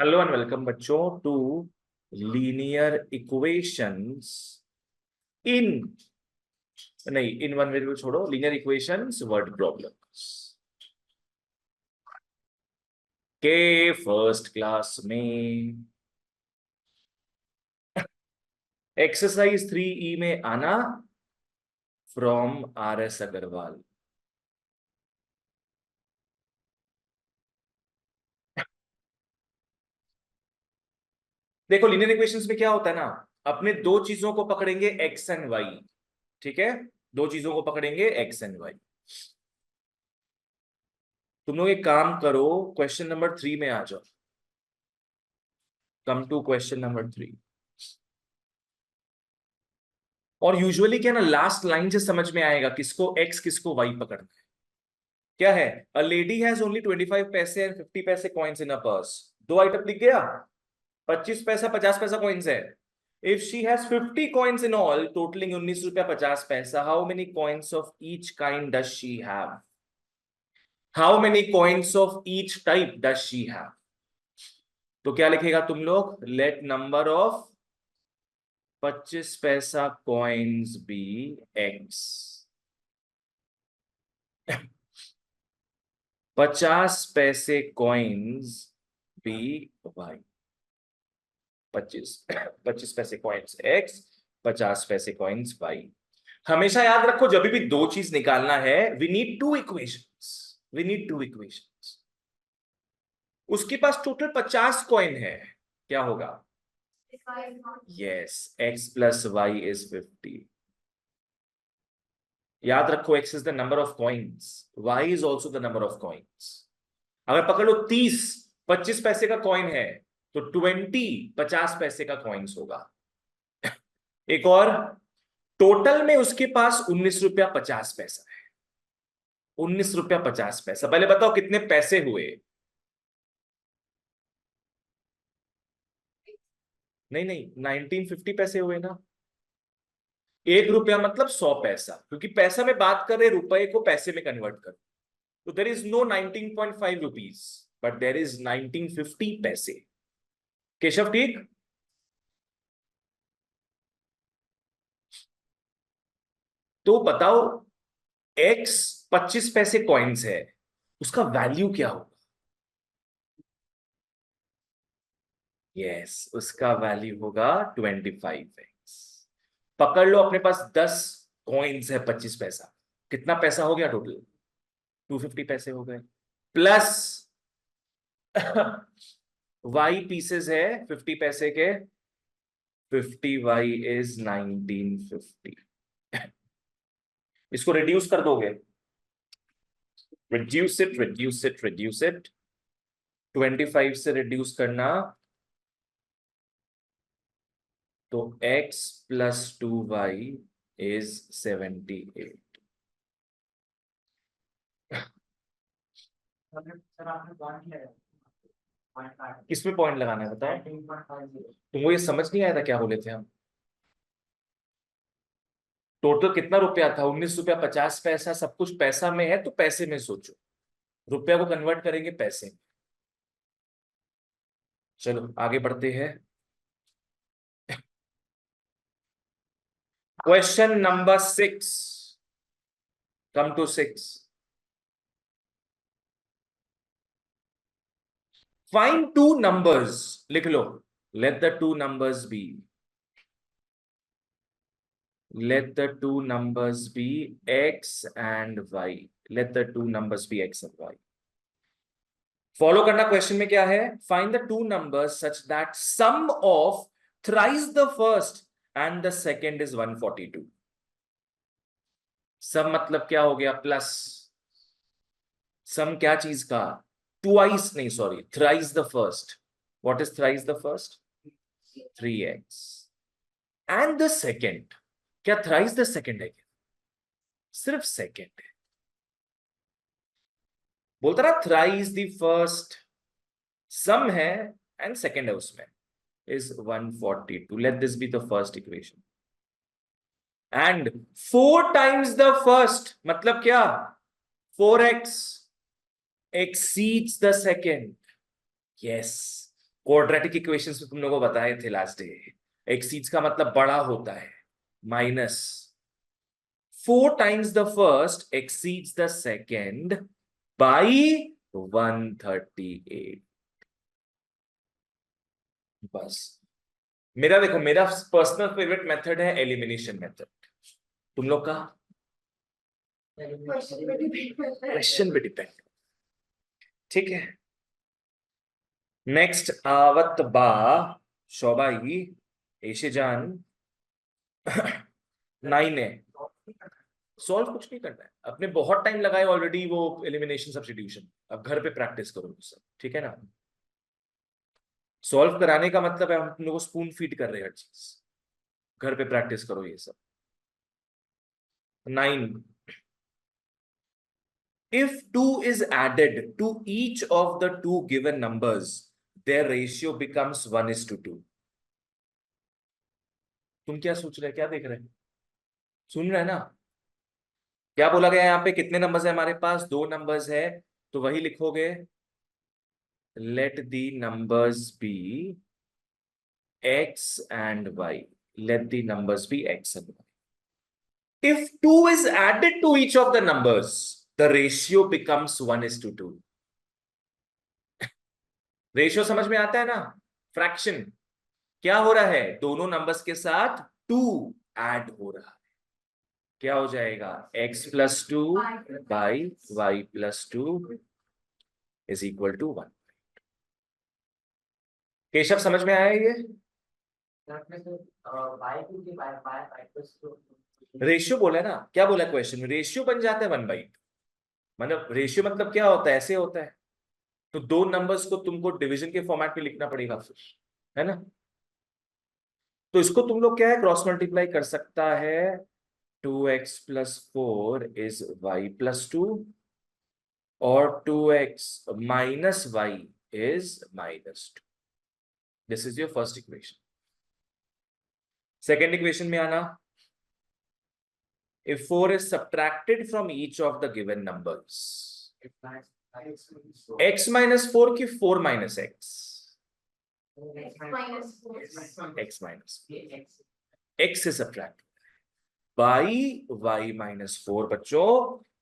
Hello and welcome बच्चों to linear equations इन नहीं in one variable छोड़ो, लीनियर इक्वेशंस वर्ड प्रॉब्लम्स के first class में एक्सरसाइज 3E में आना फ्रॉम RS अग्रवाल। देखो लीनियर इक्वेशंस में क्या होता है ना, अपने दो चीजों को पकड़ेंगे एक्स एंड वाई। ठीक है, दो चीजों को पकड़ेंगे एक्स एंड वाई। तुम लोग एक काम करो, क्वेश्चन नंबर 3 में आ जाओ। Come to question number 3। और यूजुअली क्या ना, लास्ट लाइन से समझ में आएगा किसको एक्स किसको वाई पकड़ना है। क्या है? अ लेडी हैज ओनली 25 पैसे एंड 50 पैसे कॉइन्स इन अ पर्स। दो आइटम लिख गया, 25 पैसा 50 पैसा कॉइन्स है। If she has 50 coins in all totalling 19 रुपया 50 पैसा, how many coins of each kind does she have? How many coins of each type does she have? तो क्या लिखेगा तुम लोग? लेट नंबर ऑफ 25 पैसा कॉइन्स बी एक्स, 50 पैसे coins B Y. 25 पैसे कॉइन्स एक्स, 50 पैसे कॉइन्स वाई। हमेशा याद रखो, जब भी दो चीज निकालना है we need two equations, we need two equations. उसके पास टोटल 50 कॉइन है, क्या होगा? Yes, x plus y is 50। याद रखो, x is the number of coins, y is also the number of coins. अगर पकड़ लो 30 25 पैसे का कॉइन है तो 20 50 पैसे का कॉइन्स होगा। एक और, टोटल में उसके पास 19 रुपया 50 पैसा है। 19 रुपया 50 पैसा। पहले बताओ कितने पैसे हुए? नहीं नहीं, 1950 पैसे हुए ना। 1 रुपया मतलब 100 पैसा, क्योंकि पैसा में बात कर रहे, रुपए को पैसे में कन्वर्ट करो। तो there is no 19.5 rupees, but there is 1950 पैसे। केशव ठीक? तो बताओ, एक्स 25 पैसे कॉइन्स है, उसका वैल्यू क्या होगा? यस, उसका वैल्यू होगा 25x। पकड़ लो, अपने पास 10 कॉइन्स है 25 पैसा। कितना पैसा हो गया टोटल? 250 पैसे हो गए। प्लस वाई पीसेस है 50 पैसे के, 50y इज 1950। इसको रिड्यूस कर दोगे, reduce it reduce it reduce it, 25 से रिड्यूस करना तो x प्लस 2y इज 78। किसमें पॉइंट लगाना है बताओ? तुमको ये समझ नहीं आया था क्या बोले थे हम? टोटल कितना रुपया था? 19 रुपया 50 पैसा। सब कुछ पैसा में है तो पैसे में सोचो, रुपया को कन्वर्ट करेंगे पैसे में। चलो आगे बढ़ते हैं। Question number 6, come to 6। Find two numbers, लिख लो। Let the two numbers be, let the two numbers be x and y, let the two numbers be x and y। Follow करना। क्वेश्चन में क्या है? Find the two numbers such that sum of thrice the first and the second is 142। सम मतलब क्या हो गया? Plus. सम क्या चीज का? ट्वाइस नहीं, sorry, thrice the first. What is thrice the first? 3x and the second. क्या थ्राइस द सेकेंड है? सिर्फ सेकेंड है। बोलता ना थ्राइस द फर्स्ट, सम है एंड सेकेंड है उसमें, is 142। Let this be the first equation. And 4 times the first मतलब क्या? 4x exceeds the second। yes, quadratic equations में तुम लोगों को बताए थे लास्ट डे, एक्सीड्स का मतलब बड़ा होता है, minus 4 times the first exceeds the second by 138। बस। मेरा देखो, मेरा पर्सनल फेवरेट मेथड है एलिमिनेशन मेथड। तुम लोग का क्वेश्चन पे डिपेंड। ठीक है, नेक्स्ट आवत बा शोभाई एशिजान 9 है। सॉल्व कुछ नहीं करना है, अपने बहुत टाइम लगाए ऑलरेडी वो एलिमिनेशन सब्स्टिट्यूशन, अब घर पे प्रैक्टिस करो वो सब, ठीक है ना। सॉल्व कराने का मतलब है हम तुम लोग को स्पून फीड कर रहे हैं हर चीज, घर पे प्रैक्टिस करो ये सब। 9, if 2 is added to each of the two given numbers, their ratio becomes 1:2। तुम क्या सोच रहे हैं, क्या देख रहे हैं, सुन रहे हैं ना। क्या बोला गया यहाँ पे, कितने नंबर्स है हमारे पास, 2 नंबर्स है, तो वही लिखोगे, let the numbers be x and y, let the numbers be x and y। if 2 is added to each of the numbers, the ratio becomes 1:2। Ratio समझ में आता है ना, फ्रैक्शन। क्या हो रहा है, दोनों नंबर्स के साथ 2 ऐड हो रहा है, क्या हो जाएगा, x+2 by y+2 is equal to 1। Keshav समझ में आया ये, रेशियो बोला है ना, क्या बोला क्वेश्चन, रेशियो बन जाता है 1/2। मतलब रेशियो मतलब क्या होता है, ऐसे होता है, तो 2 नंबर्स को तुमको डिवीजन के फॉर्मेट में लिखना पड़ेगा फिर, है ना। तो इसको तुम लोग क्या है, क्रॉस मल्टीप्लाई कर सकता है, 2x+4 इज y+2 और 2x minus y is -2। This is your first equation. Second equation में आना, if 4 is subtracted from each of the given numbers, x minus 4 की 4 minus x, x minus x is subtracted by y minus 4। बच्चों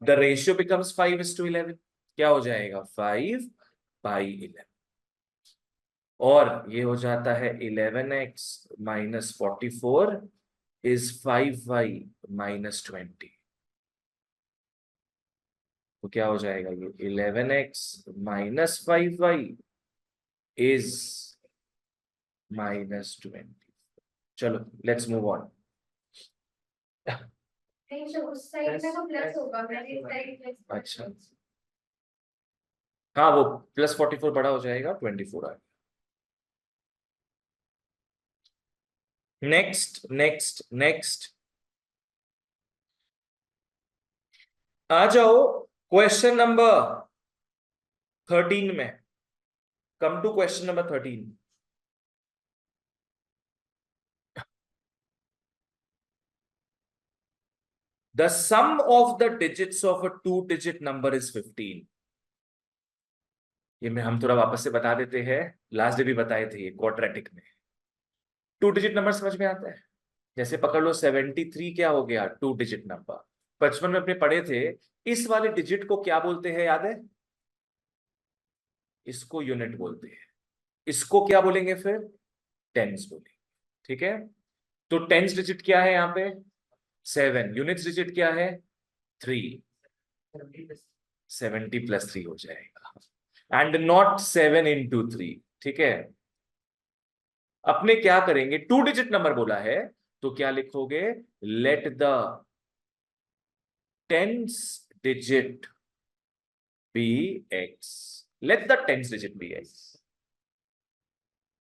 the ratio becomes 5:11, क्या हो जाएगा, 5/11, और ये हो जाता है 11x minus 44 is 5y minus 20। तो क्या हो जाएगा, ये 11x minus 5y is -20। चलो लेट्स मूव ऑन। उस साइड में तो प्लस होगा, मेरी साइड अच्छा, हाँ वो +44 बड़ा हो जाएगा, 24 आएगा। नेक्स्ट नेक्स्ट नेक्स्ट आ जाओ क्वेश्चन नंबर 13 में। Come to question number 13। The sum of the digits of a 2-digit number is 15। ये मैं हम थोड़ा वापस से बता देते हैं, लास्ट डे भी बताए थे ये क्वाड्रेटिक में। 2-डिजिट नंबर समझ में आता है, जैसे पकड़ लो 73 क्या हो गया, 2-डिजिट नंबर। बचपन में अपने पढ़े थे, इस वाले डिजिट को क्या बोलते हैं, याद है, इसको यूनिट बोलते हैं, इसको क्या बोलेंगे फिर, टेंस बोलेंगे, ठीक है। तो टेंस डिजिट क्या है यहाँ पे, 7, यूनिट्स डिजिट क्या है, 3, 70+3 हो जाएगा, एंड नॉट 7 × 3, ठीक है। अपने क्या करेंगे, 2-डिजिट नंबर बोला है, तो क्या लिखोगे, let the tens digit be x, let the tens digit be x।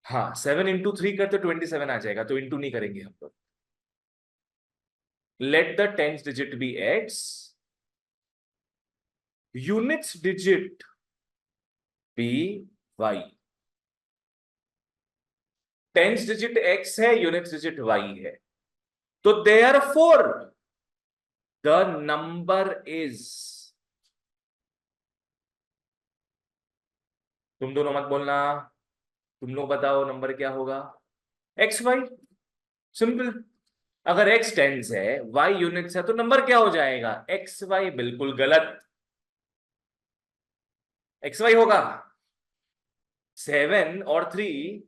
हाँ 7 × 3 करते 27 आ जाएगा, तो इंटू नहीं करेंगे हम लोग। Let the tens digit be x, units digit be y। Tens digit x है, यूनिट्स डिजिट y है, तो देयरफॉर द नंबर इज, तुम दोनों मत बोलना, तुम लोग बताओ नंबर क्या होगा? X y, simple. अगर x टेंस है, y यूनिट्स है, तो नंबर क्या हो जाएगा? X y. बिल्कुल गलत। एक्स वाई होगा 7 और 3,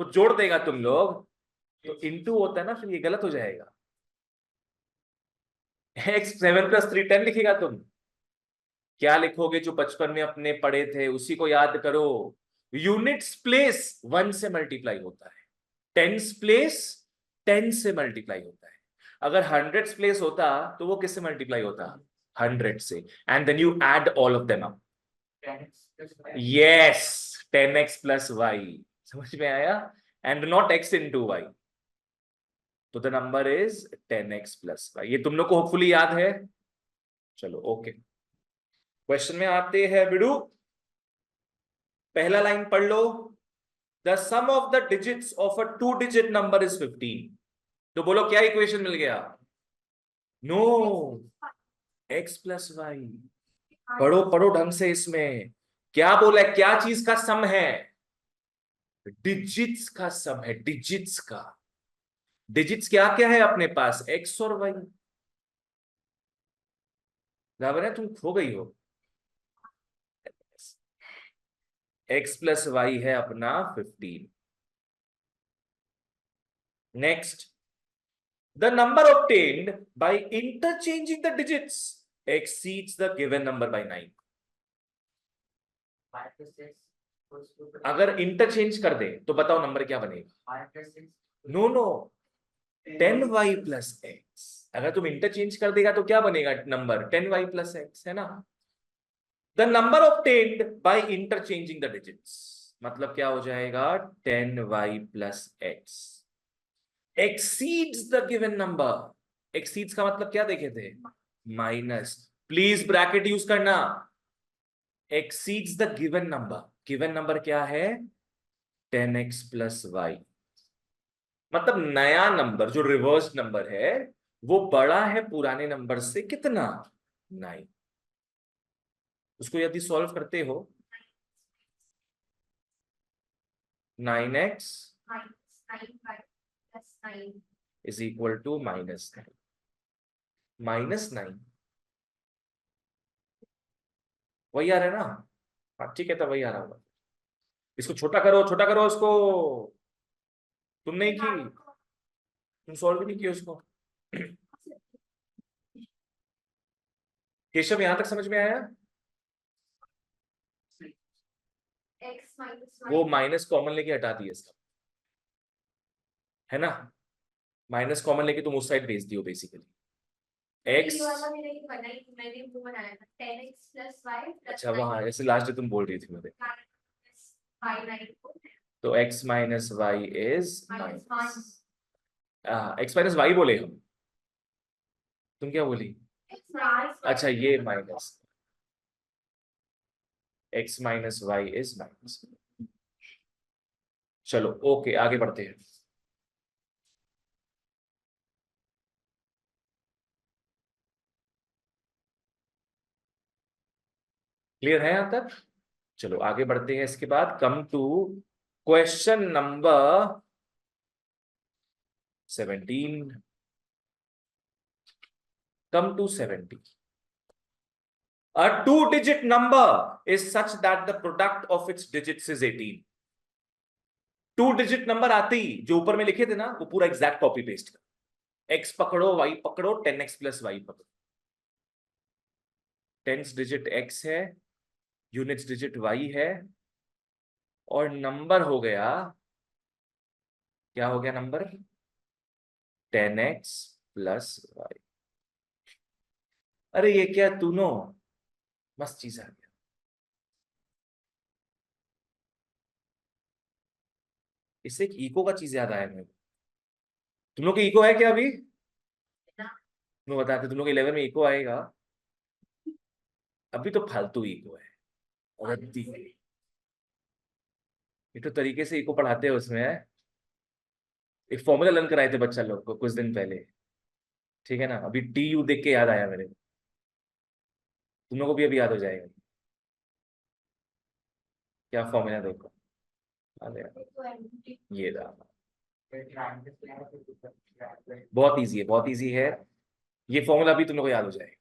तो जोड़ देगा तुम लोग, तो इंटू होता है ना, फिर ये गलत हो जाएगा। एक्स 7 + 3 10 लिखेगा तुम। क्या लिखोगे? जो बचपन में अपने पढ़े थे उसी को याद करो। यूनिट्स प्लेस 1 से मल्टीप्लाई होता है, टेंस प्लेस 10 से मल्टीप्लाई होता है। अगर हंड्रेड्स प्लेस होता तो वो किससे मल्टीप्लाई होता? 100 से। And then you add all of them up. Yes, 10x + y। समझ में आया? And not x into y। तो the number is 10x + y। ये तुम लोग को होपफुली याद है। चलो ओके, क्वेश्चन में आते हैं बिडू। पहला लाइन पढ़ लो। The sum of the digits of a 2 digit number is 15। तो बोलो क्या इक्वेशन मिल गया? No, x + y। पढ़ो पढ़ो ढंग से। इसमें क्या बोला है? क्या चीज का सम है? डिजिट्स का सम है, डिजिट्स का। डिजिट्स क्या क्या है अपने पास? x और y। बराबर है, तुम खो गई हो। x + y है अपना 15। Next, the number obtained by interchanging the digits exceeds the given number by 9। अगर इंटरचेंज कर दे तो बताओ नंबर क्या बनेगा? No no, 10y + x। अगर तुम इंटरचेंज कर देगा तो क्या बनेगा नंबर? 10y + x, है ना? The number obtained by interchanging the digits, मतलब क्या हो जाएगा? 10y + x exceeds the given number। exceeds का मतलब क्या देखे थे? माइनस। प्लीज ब्रैकेट यूज करना। exceeds the given number। given number क्या है? 10x + y। मतलब नया नंबर जो रिवर्स नंबर है वो बड़ा है पुराने नंबर से कितना? 9। उसको यदि सॉल्व करते हो, 9x = -9। -9 वही आ रहा है ना? हाँ ठीक है, तो वही आ रहा होगा। इसको छोटा करो, छोटा करो उसको। तुम नहीं की, तुम सॉल्व भी नहीं किया उसको। केशव, यहां तक समझ में आया? वो माइनस कॉमन लेके हटा दिया इसका, है ना? माइनस कॉमन लेके तुम उस साइड भेज दियो बेसिकली। x, अच्छा वहां ऐसे लास्ट में तुम बोल रही थी मुझे। तो x - y is minus, x - y बोले हम। तुम क्या बोली? अच्छा ये minus, x - y is minus. चलो ओके, आगे बढ़ते हैं। क्लियर है यहां तक? चलो आगे बढ़ते हैं। इसके बाद come to question number 17। Come to 17। A 2 digit number is such that the product of its digits is 18। 2 digit number आते ही जो ऊपर में लिखे थे ना, वो पूरा एग्जैक्ट कॉपी पेस्ट कर। x पकड़ो, y पकड़ो, 10x + y पकड़ो। टेंस डिजिट x है, यूनिट्स डिजिट y है, और नंबर हो गया, क्या हो गया नंबर? 10x + y। अरे ये क्या तूनो, मस्त चीज आ गया। इससे एक इको का चीज याद आया मेरे को। तुम लोग के इको है क्या अभी? मैं बताते, तुम लोग 11 में इको आएगा। अभी तो फालतू इको है, रद्दी। ये तो तरीके से इको पढ़ाते हैं उसमें है। एक फॉर्मूला लर्न कराए थे बच्चा लोग को कुछ दिन पहले, ठीक है ना? अभी TU देख के याद आया मेरे को। तुम लोगों को भी अभी याद हो जाएगा। क्या फॉर्मूला? देखो, अरे ये रहा, बहुत इजी है, बहुत इजी है। ये फॉर्मूला भी तुम लोग को याद हो जाएगा।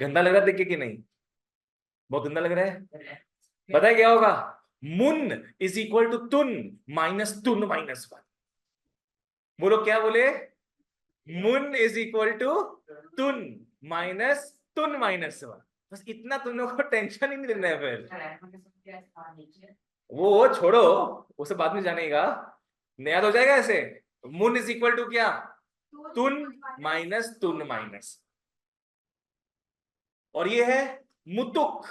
गंदा लग रहा है देख के कि नहीं? बहुत गंदा लग रहा है। पता है क्या होगा? मुन इज इक्वल टू तुन माइनस तुन माइनस वन। बोलो क्या बोले? मुन इज इक्वल टू तुन माइनस तुन माइनस वन। बस इतना तुम लोग को टेंशन ही नहीं लेना है फिर। वो छोड़ो, उसे बाद में जानेगा। याद हो जाएगा ऐसे। मुन इज इक्वल टू क्या? तुन माइनस तुन माइनस। और ये है मुतुक।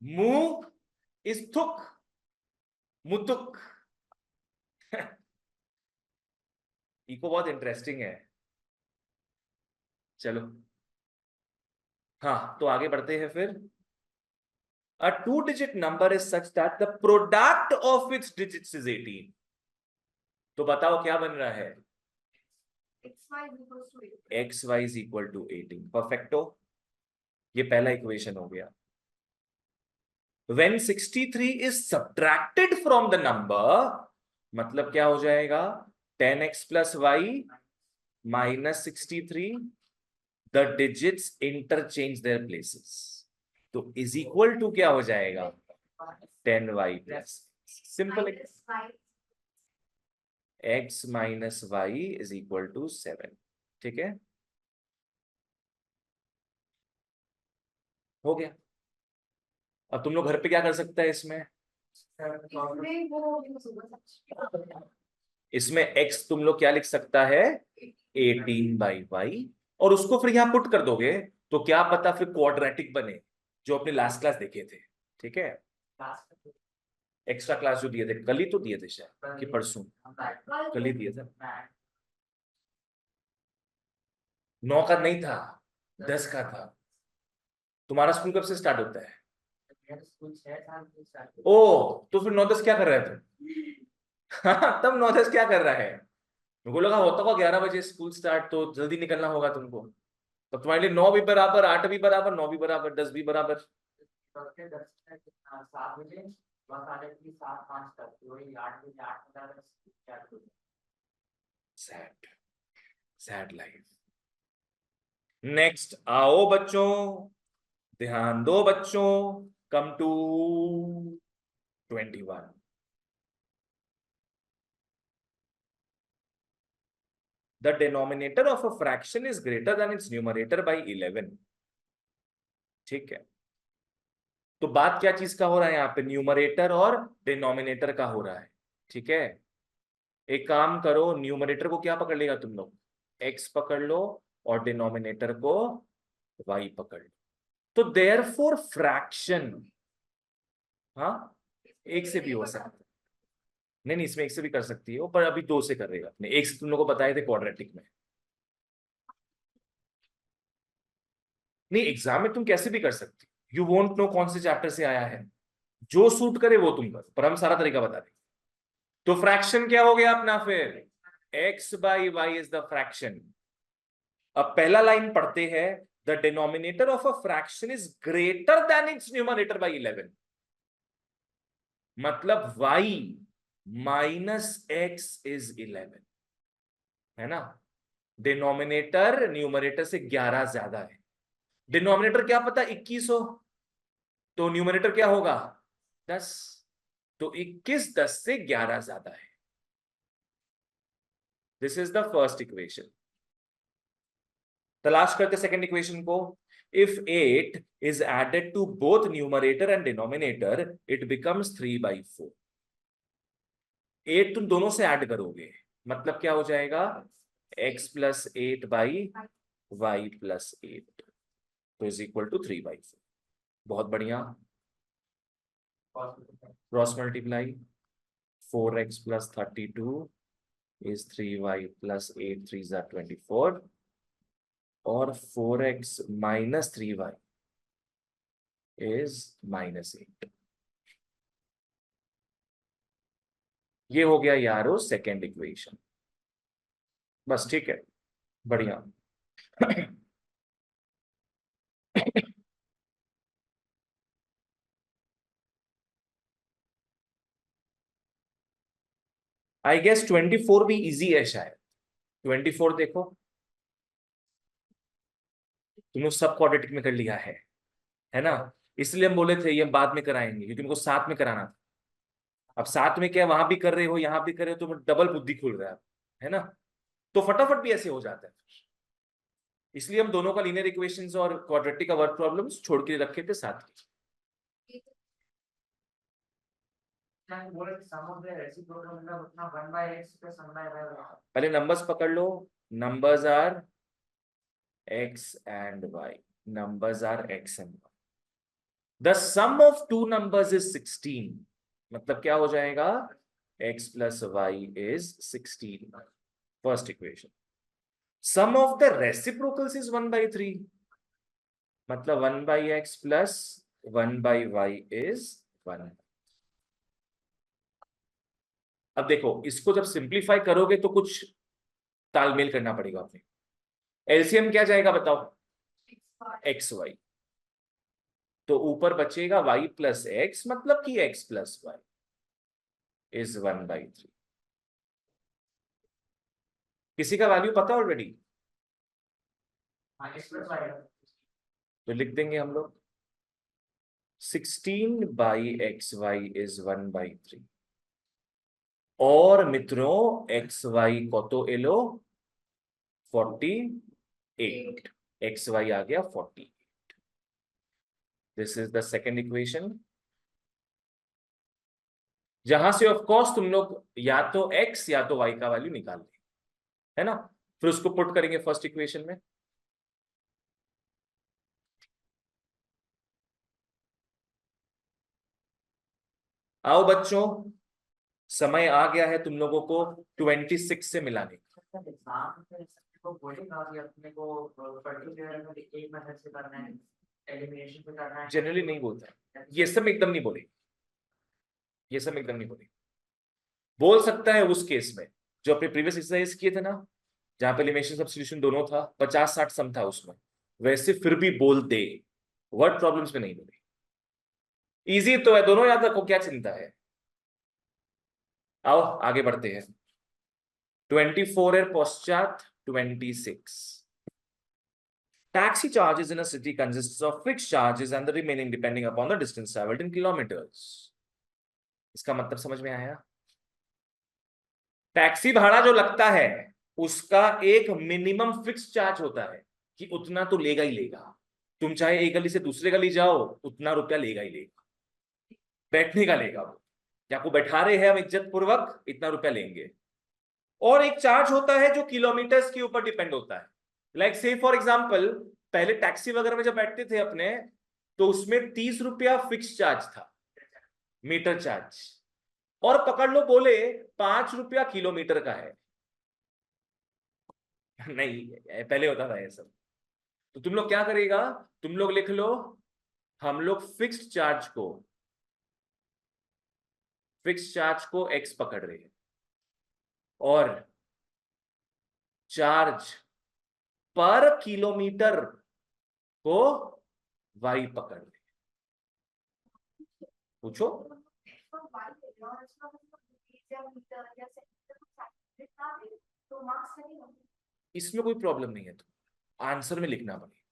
मु इज थुक, मुतुक। इको बहुत इंटरेस्टिंग है। चलो, हाँ तो आगे बढ़ते हैं फिर। A two-digit number is such that the product of its digits is 18. तो बताओ क्या बन रहा है? xy is equal to 18. Perfecto. ये पहला इक्वेशन हो गया। When 63 is subtracted from the number, मतलब क्या हो जाएगा? 10x plus y minus 63. The digits interchange their places. तो is equal to क्या हो जाएगा? 10y plus. Simple. x minus y is equal to 7. ठीक है, हो गया। अब तुम लोग घर पे क्या कर सकते हैं इसमें? इसमें x तुम लोग क्या लिख सकता है? 18/y। और उसको फिर यहां पुट कर दोगे तो क्या पता फिर क्वाड्रेटिक बने, जो अपने लास्ट क्लास देखे थे। ठीक है, एक्स्ट्रा क्लास जो दिए थे, कल ही तो दिए थे शायद कि परसों, कल ही दिए थे। 9 का नहीं था, 10 का था। तुम्हारा स्कूल कब से स्टार्ट होता है? ओ, तो फिर 9-10 क्या कर रहे थे? हाँ, तब 9-10 क्या कर रहा है? मेरे को लगा होता होगा 11 बजे स्कूल स्टार्ट, तो जल्दी निकलना होगा तुमको। तो तुम्हारे लिए 9 भी बराबर, 8 भी बराबर, 9 भी बराबर, 10 भी बराबर। Sad, sad life. नेक्स्ट आओ बच्चों, ध्यान दो बच्चों। Come to 21। The denominator of a fraction is greater than its numerator by 11. ठीक है, तो बात क्या चीज का हो रहा है यहाँ पे? न्यूमरेटर और डिनोमिनेटर का हो रहा है। ठीक है, एक काम करो, न्यूमरेटर को क्या पकड़ लेगा तुम लोग? x पकड़ लो, और डिनोमिनेटर को y पकड़ लो। तो देयरफॉर फ्रैक्शन, हाँ, एक से भी हो सकता है। नहीं नहीं, इसमें एक से भी कर सकती हो, पर अभी दो से करेगा अपने। एक से तुम लोग को बताए थे क्वाड्रेटिक में। नहीं, एग्जाम में तुम कैसे भी कर सकती, यू वोंट नो कौन से चैप्टर से आया है। जो सूट करे वो तुम करो, पर हम सारा तरीका बता देंगे। तो फ्रैक्शन क्या हो गया अपना फिर? x by y is the fraction. अब पहला लाइन पढ़ते हैं, the denominator of a fraction is greater than its numerator by 11। मतलब y माइनस x इज 11, है ना? डिनोमिनेटर न्यूमरेटर से 11 ज्यादा है। डिनोमिनेटर क्या पता 21 हो, तो न्यूमरेटर क्या होगा? 10। तो 21 10 से 11 ज्यादा है। This is the first equation. तलाश करते सेकंड इक्वेशन को। If 8 is added to both numerator and denominator, it becomes 3/4. 8 तुम दोनों से ऐड करोगे, मतलब क्या हो जाएगा? x plus 8 by y plus 8, तो इज इक्वल टू 3/4। बहुत बढ़िया। Cross multiply, 4x plus 32 is 3y plus 8 3 is 24, और 4x minus 3y is -8। ये हो गया यारो सेकेंड इक्वेशन। बस ठीक है, बढ़िया। आई गेस 24 भी इजी है शायद। 24 देखो, तुमने सब क्वाड्रेटिक में कर लिया है ना। इसलिए हम बोले थे ये बाद में कराएंगे, क्योंकि उनको साथ में कराना था। अब साथ में क्या, वहां भी कर रहे हो यहां भी कर रहे हो, तो डबल बुद्धि खुल रहा है ना। तो फटाफट भी ऐसे हो जाता है। इसलिए हम दोनों का लीनियर इक्वेशंस और क्वाड्रेटिक का वर्क प्रॉब्लम्स छोड़ के रखे थे साथ में। पहले नंबर्स पकड़ लो। Numbers are x and y. Numbers are x and y. The sum of two numbers is 16. मतलब क्या हो जाएगा, x plus y is 16. First equation. Sum of the reciprocals is 1 by 3. मतलब 1 by x plus 1 by y is 1. अब देखो इसको जब simplify करोगे तो कुछ तालमेल करना पड़ेगा अपने। एलसीएम क्या जाएगा बताओ, एक्स वाई। तो ऊपर बचेगा y प्लस एक्स, मतलब कि x plus y is 1 by 3। किसी का वैल्यू पता ऑलरेडी, तो लिख देंगे हम लोग 16 by xy इज 1 by 3। और मित्रों xy को तो एलो 48, xy आ गया 48। This is the second equation, जहां से ऑफ कोर्स तुम लोग या तो x या तो y का वैल्यू निकाल लें, है ना। फिर उसको पुट करेंगे फर्स्ट इक्वेशन में। आओ बच्चों, समय आ गया है तुम लोगों को 26 से मिलाने का। जनरली नहीं बोलता, ये सब एकदम नहीं बोले, ये सब एकदम नहीं बोले। बोल सकता है उस केस में जो अपने प्रीवियस एक्सरसाइज किए थे ना, जहां पे एलिमिनेशन सब्स्टिट्यूशन दोनों था, 50-60 सम था उसमें, वैसे फिर भी बोल दे, वर्ड प्रॉब्लम्स में नहीं बोले। इजी तो है, दोनों याद रखो, क्या चिंता है। आओ आगे बढ़ते हैं। 24 है पश्चात 26। Taxi charges in a city consists of fixed charges and the remaining depending upon the distance traveled in kilometers. इसका मतलब समझ में आया। टैक्सी भाड़ा जो लगता है उसका एक मिनिमम फिक्स चार्ज होता है कि उतना तो लेगा ही लेगा। तुम चाहे एक गली से दूसरे गली जाओ, उतना रुपया लेगा ही लेगा, बैठने का लेगा वो, कि आपको बैठा रहे हैं हम इज्जत पूर्वक, इतना रुपया लेंगे। और एक चार्ज होता है जो किलोमीटर्स के ऊपर डिपेंड होता है। लाइक से फॉर एग्जांपल, पहले टैक्सी वगैरह में जब बैठते थे अपने, तो उसमें 30 रुपया फिक्स चार्ज था, मीटर चार्ज। और पकड़ लो बोले 5 रुपया किलोमीटर का है। नहीं, पहले होता था ये सब। तो तुम लोग क्या करेगा, तुम लोग लिख लो, हम लोग फिक्स्ड चार्ज को x पकड़ रहे हैं और चार्ज पर किलोमीटर को y पकड़ रहे हैं। पूछो। इसमें कोई प्रॉब्लम नहीं है, तो आंसर में लिखना पड़ेगा,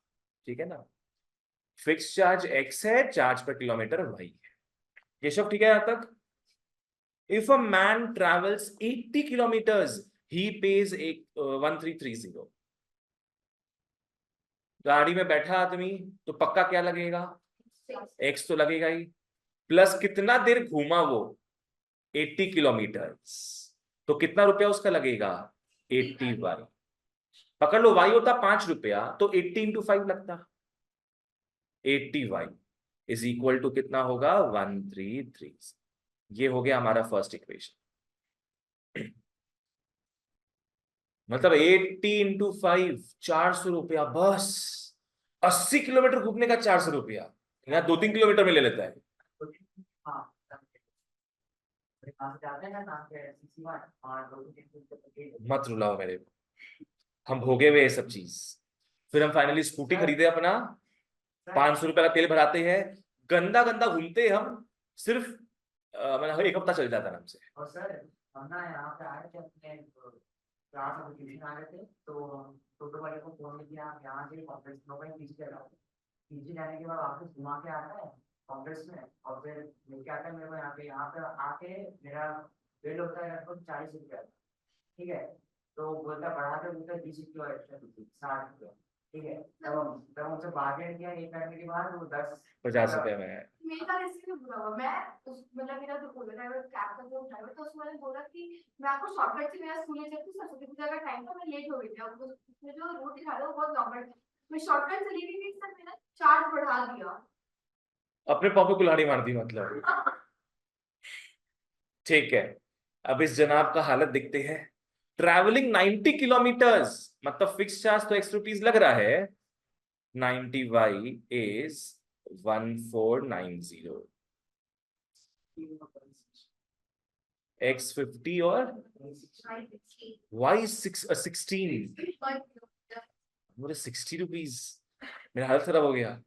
ठीक है ना। फिक्स चार्ज x है, चार्ज पर किलोमीटर y है। ये सब ठीक है यहां तक। If a man travels 80 kilometres he page 1330। गाड़ी में बैठा आदमी तो पक्का क्या लगेगा, x तो लगेगा ही, प्लस कितना देर घूमा वो, 80 किलोमीटर्स, तो कितना रुपया उसका लगेगा, 80y। पकड़ लो y होता 5 रुपया, तो 80 इंटू 5 लगता, 80y इज इक्वल टू कितना होगा, 133। ये हो गया हमारा फर्स्ट इक्वेशन। मतलब 80 इंटू 5, 400 रुपया बस। 80 किलोमीटर घूमने का 400 रुपया, यहाँ 2-3 किलोमीटर में ले लेता है। मत रुलाओ मेरे को, हम भोगे हुए ये सब चीज। फिर हम फाइनली स्कूटी खरीदे अपना, 500 रुपए का तेल भराते हैं, गंदा गंदा घूमते हम, सिर्फ मतलब एक हफ्ता चल जाता है आराम से। हम ना यहाँ पे आए थे अपने क्लास में ट्यूशन आ रहे थे, तो टोटो वाले को फोन किया, आप यहाँ से कॉम्प्लेक्स में पीछे चला जाओ। पीछे जाने के बाद वापस घुमा के आता है कॉम्प्लेक्स में, और फिर लेके आता है मेरे को यहाँ पे आके मेरा बिल होता है लगभग 40 रुपया। ठीक है, तो बोलता बढ़ा के, बोलता 20 रुपया एक्स्ट्रा दीजिए, 60 रुपया। ठीक है, तब उनसे बार्गेन किया, ये करने के बाद वो 50 रुपए में है। मेरे साथ इसलिए बुरा हुआ, मैं उस मतलब मेरा जो ओला ड्राइवर कैब का जो ड्राइवर था उसने बोला कि मैं आपको शॉर्टकट से मेरा स्कूल ले जाती हूँ, सरस्वती पूजा का टाइम था, मैं लेट हो गई थी, और उसने जो रूट दिखा रहा वो बहुत लंबा था, मैं शॉर्टकट से ले गई थी, सर मैंने चार्ज बढ़ा दिया। अपने पाँव पे कुल्हाड़ी मार दी मतलब। ठीक है, अब इस जनाब का हालत दिखते हैं। ट्रैवलिंग 90 किलोमीटर्स, मतलब फिक्स चार्ज तो x रुपीज लग रहा है। 90y इज 1490, x 50 और y 16। मुझे 60 रुपीज, मेरा हालत खराब हो गया।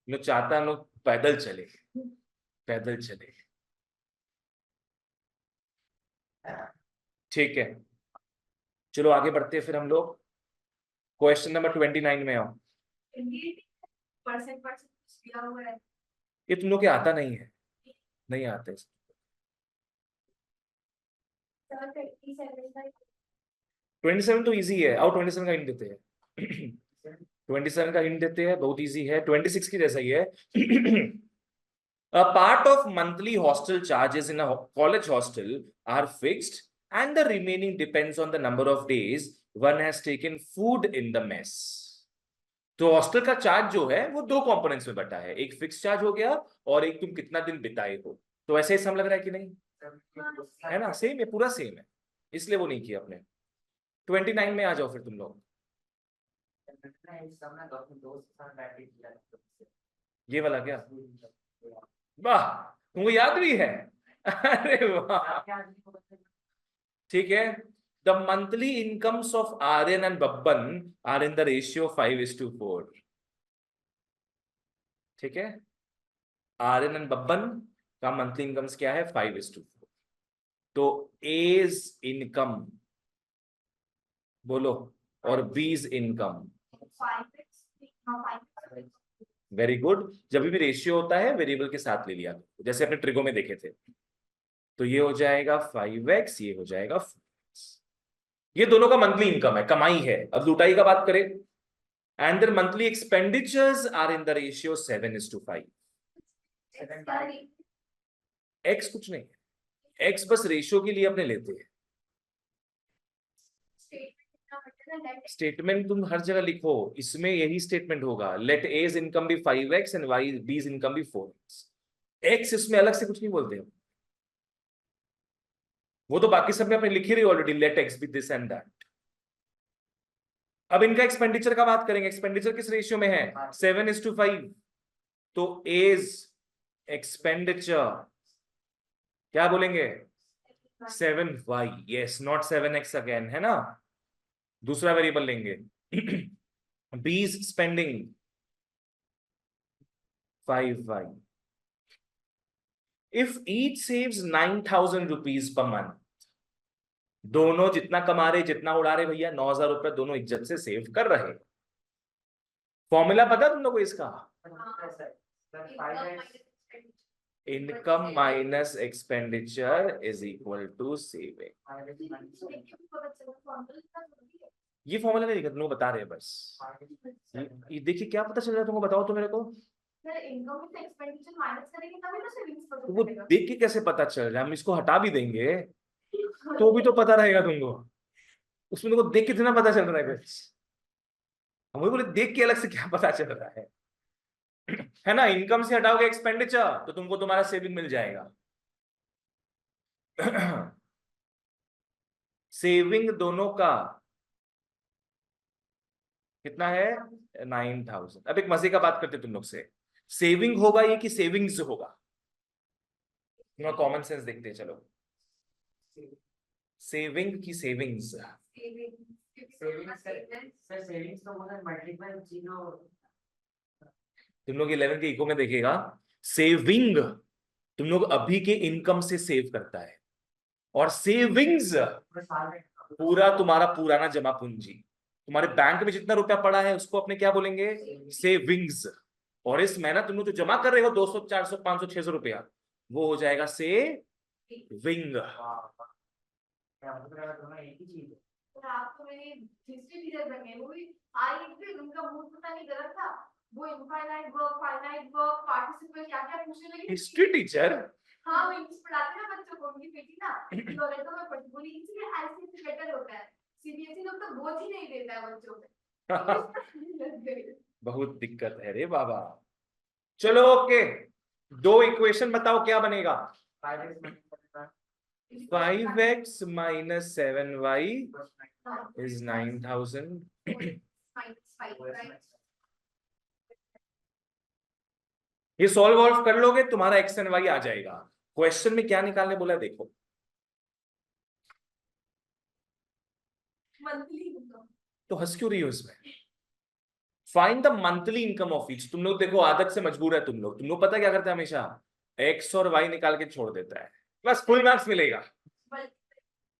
मैं चाहता लोग पैदल चले, पैदल चले। ठीक है, चलो आगे बढ़ते हैं फिर हम लोग। क्वेश्चन नंबर 29 में आओ। परसेंट दिया हुआ है। ये तुम लोग के आता नहीं है, नहीं आते। 27 तो इजी है, आओ 27 का हिंट देते हैं। 27 का हिंट देते हैं, बहुत इजी है, 26 की जैसा ही है। A part of monthly hostel charges in a college hostel are fixed, and the remaining depends on the number of days one has taken food in the mess. तो हॉस्टल का charge जो है वो दो कंपोनेंट्स में बटा है, एक फिक्स चार्ज हो गया और एक तुम कितना दिन बिताए हो। तो ऐसे ही सम लग रहा है कि नहीं, है ना, सेम है, पूरा सेम है, इसलिए वो नहीं किया अपने। 29 में आ जाओ फिर तुम लोग। ये वाला क्या, वाह तुमको याद भी है। अरे वाह, ठीक है। The monthly incomes of Aryan and Babban are in the ratio 5:4। ठीक है, आर्यन एंड बब्बन का मंथली इनकम्स क्या है, 5:4। तो एज इनकम बोलो और बीज इनकम। वेरी गुड, जब भी रेशियो होता है वेरिएबल के साथ ले लिया, जैसे अपने ट्रिगो में देखे थे। तो ये हो जाएगा 5x, ये हो जाएगा 4x। ये दोनों का मंथली इनकम है, कमाई है। अब लुटाई का बात करें, and their monthly expenditures are in the ratio 7:5। x कुछ नहीं है, x बस रेशियो के लिए अपने लेते हैं। स्टेटमेंट तुम हर जगह लिखो, इसमें यही स्टेटमेंट होगा, let A's income be 5x and y B's income be 4x। x इसमें अलग से कुछ नहीं बोलते हम, वो तो बाकी सब में अपने लिख ही रही already, let x be this and that. अब इनका एक्सपेंडिचर का बात करेंगे, एक्सपेंडिचर किस रेशियो में है, 7:5। तो एज एक्सपेंडिचर क्या बोलेंगे, 7y, yes, not 7x again, है ना, दूसरा वेरिएबल लेंगे। बीज spending 5y। If each saves 9,000 rupees per month, दोनों जितना कमा रहे जितना उड़ा रहे भैया, 9,000 रुपए दोनों इज्जत से सेव कर रहे। फॉर्मूला पता तुम लोग को इसका, income minus expenditure is equal to saving. ये फॉर्मूला नहीं लिखा, तुम लोग बता रहे हैं बस। ये देखिए क्या पता चल रहा है तुमको, बताओ तो मेरे को। वो देख के कैसे पता चल रहा है, हम इसको हटा भी देंगे तो भी तो पता रहेगा तुमको, उसमें तुमको देख के इतना पता चल रहा है कुछ, हम वही बोले देख के अलग से क्या पता चल रहा है ना। इनकम से हटाओगे एक्सपेंडिचर तो तुमको तुम्हारा सेविंग मिल जाएगा। सेविंग दोनों का कितना है, 9,000। अब एक मजे का बात करते तुम लोग से, सेविंग होगा ये कि सेविंग्स होगा, कॉमन सेंस देखते हैं चलो। सेविंग की सेविंग्स, सेविंग्स तो मतलब मल्टीपल चीजों तुम लोग 11 के इको में देखेगा, सेविंग तुम लोग अभी के इनकम से सेव करता है, और सेविंग्स पूरे साल में पूरा तुम्हारा पुराना जमा पूंजी, तुम्हारे बैंक में जितना रुपया पड़ा है उसको अपने क्या बोलेंगे, सेविंग्स। और इस महीना तुम लोग जो जमा कर रहे हो 200 400 500 600 रुपया, वो हो जाएगा सेविंग। दोनों एक ही चीज है। और आप तो मेरी हिस्ट्री टीचर बन गए, वो भी आई फिर उनका मूड पता नहीं गलत था, वो infinite verb, finite verb, participle क्या क्या पूछने लगी। हिस्ट्री टीचर हाँ वो इंग्लिश पढ़ाते हैं ना बच्चों को, उनकी बेटी ना लोरेटो में पढ़ती, बोली इसलिए आईसीएसई बेटर होता है, सीबीएसई लोग तो बोझ ही नहीं देता है बच्चों पे। बहुत दिक्कत है रे बाबा। चलो ओके, दो इक्वेशन बताओ क्या बनेगा। 5x minus 7y is 9000। ये सॉल्व वॉल्व कर लोगे, तुम्हारा x एंड y आ जाएगा। क्वेश्चन में क्या निकालने बोला है देखो, मंथली इनकम। तो हंस क्यों रही हो इसमें। Find the monthly income of each. तुम लोग देखो आदत से मजबूर है तुम लोग पता क्या करते हैं, हमेशा x और y निकाल के छोड़ देता है, बस फुल मार्क्स मिलेगा।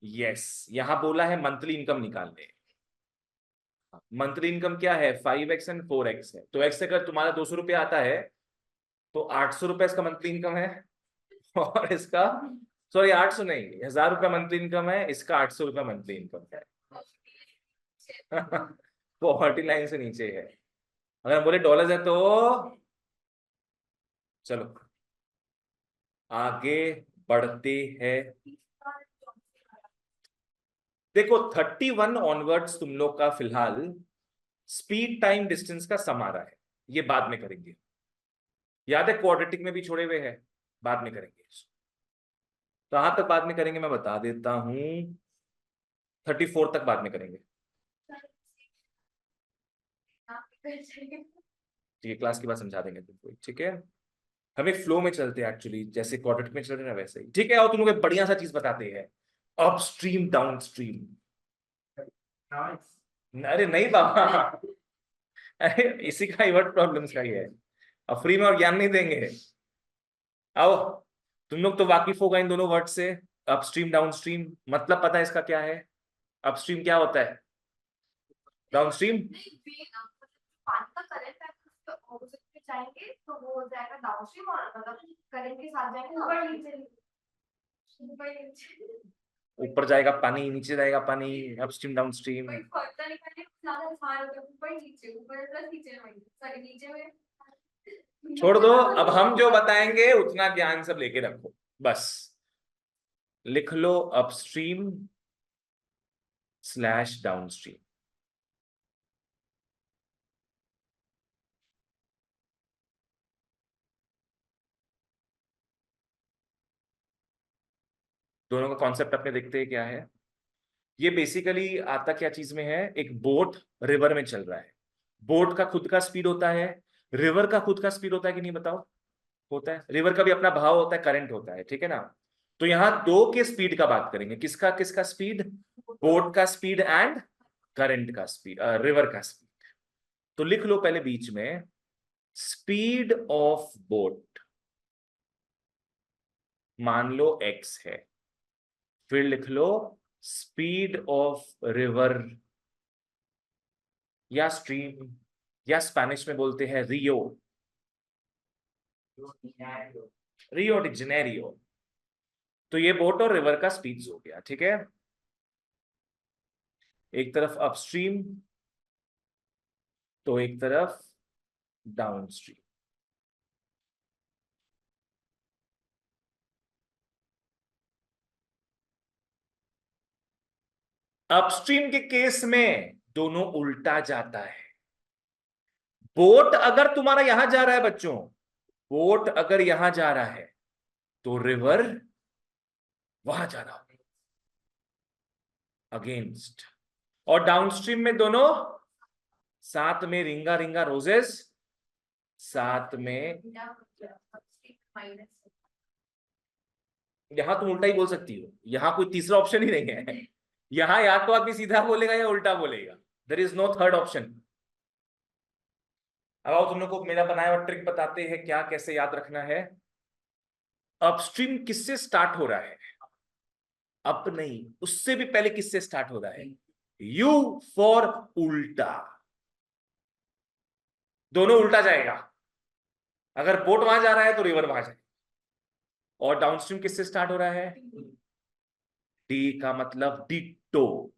यस, यहां बोला है मंथली इनकम निकालने। मंथली इनकम क्या है, 5x एंड 4x है, तो x अगर तुम्हारा 200 रुपया आता है तो 800 रुपया इसका मंथली इनकम है, और इसका सॉरी 800 नहीं, 1000 रुपया मंथली इनकम है, इसका 800 रुपया मंथली इनकम है। पॉवर्टी लाइन से नीचे है। अगर हम बोले डॉलर्स है तो चलो आगे बढ़ते हैं। देखो 31 ऑनवर्ड्स तुम लोग का फिलहाल स्पीड टाइम डिस्टेंस का सम आ रहा है, ये बाद में करेंगे। याद है क्वाड्रेटिक में भी छोड़े हुए हैं, बाद में करेंगे। कहां तक बाद में करेंगे मैं बता देता हूं, 34 तक बाद में करेंगे। ठीक है, क्लास के बाद समझा देंगे तुमको, ठीक है। हमें फ्लो में चलते हैं एक्चुअली, जैसे क्वाड्रेटिक में चल रहे हैं ना वैसे ही, ठीक है। और तुम लोग बढ़िया सा चीज बताते हैं, अपस्ट्रीम डाउनस्ट्रीम। अरे नहीं बाबा, अरे इसी का ही वर्ड प्रॉब्लम्स का ही है, अब फ्री में और ज्ञान नहीं देंगे। आओ, तुम लोग तो वाकिफ होगा इन दोनों वर्ड से, अपस्ट्रीम डाउनस्ट्रीम, मतलब पता है इसका क्या है। अपस्ट्रीम क्या होता है, डाउनस्ट्रीम पानी का करंट है उसके ऑपोजिट में जाएंगे तो वो हो जाएगा डाउनस्ट्रीम, और मतलब करंट के साथ जाएंगे ऊपर नीचे, ऊपर नीचे, ऊपर जाएगा पानी, नीचे जाएगा पानी, अपस्ट्रीम डाउनस्ट्रीम। कोई फर्क नहीं करने ज्यादा आसान होता है, ऊपर नीचे, ऊपर प्लस नीचे में, सॉरी नीचे में। छोड़ दो, अब हम जो बताएंगे उतना ज्ञान सब लेके रखो, बस लिख लो अपस्ट्रीम स्लैश डाउनस्ट्रीम। दोनों का कॉन्सेप्ट अपने देखते हैं क्या है। ये बेसिकली आता क्या चीज में है, एक बोट रिवर में चल रहा है, बोट का खुद का स्पीड होता है, रिवर का खुद का स्पीड होता है कि नहीं बताओ, होता है। रिवर का भी अपना बहाव होता है, करंट होता है, ठीक है ना। तो यहां दो के स्पीड का बात करेंगे, किसका किसका स्पीड, बोट का स्पीड एंड करंट का स्पीड, रिवर का स्पीड। तो लिख लो पहले बीच में स्पीड ऑफ बोट, मान लो x है, फिर लिख लो स्पीड ऑफ रिवर या स्ट्रीम, या स्पेनिश में बोलते हैं रियो, रियो डी जेनेरियो। तो ये बोट और रिवर का स्पीड्स हो गया, ठीक है। एक तरफ अपस्ट्रीम तो एक तरफ डाउनस्ट्रीम। अपस्ट्रीम के केस में दोनों उल्टा जाता है। बोट अगर तुम्हारा यहां जा रहा है बच्चों, बोट अगर यहां जा रहा है तो रिवर वहां जा रहा है अगेंस्ट, और डाउनस्ट्रीम में दोनों साथ में, रिंगा रिंगा रोजेस साथ में। यहां तुम उल्टा ही बोल सकती हो, यहां कोई तीसरा ऑप्शन ही नहीं है। यहां या तो आदमी सीधा बोलेगा या उल्टा बोलेगा, there is no third option. अब आओ तुम लोग को मेरा बनाया हुआ ट्रिक बताते हैं क्या कैसे याद रखना है। अपस्ट्रीम किससे स्टार्ट हो रहा है? अप नहीं, उससे भी पहले किससे स्टार्ट हो रहा है? यू फॉर उल्टा, दोनों उल्टा जाएगा। अगर बोट वहां जा रहा है तो रिवर वहां जाएगा। और डाउनस्ट्रीम किससे स्टार्ट हो रहा है? डी का मतलब डिट्टो।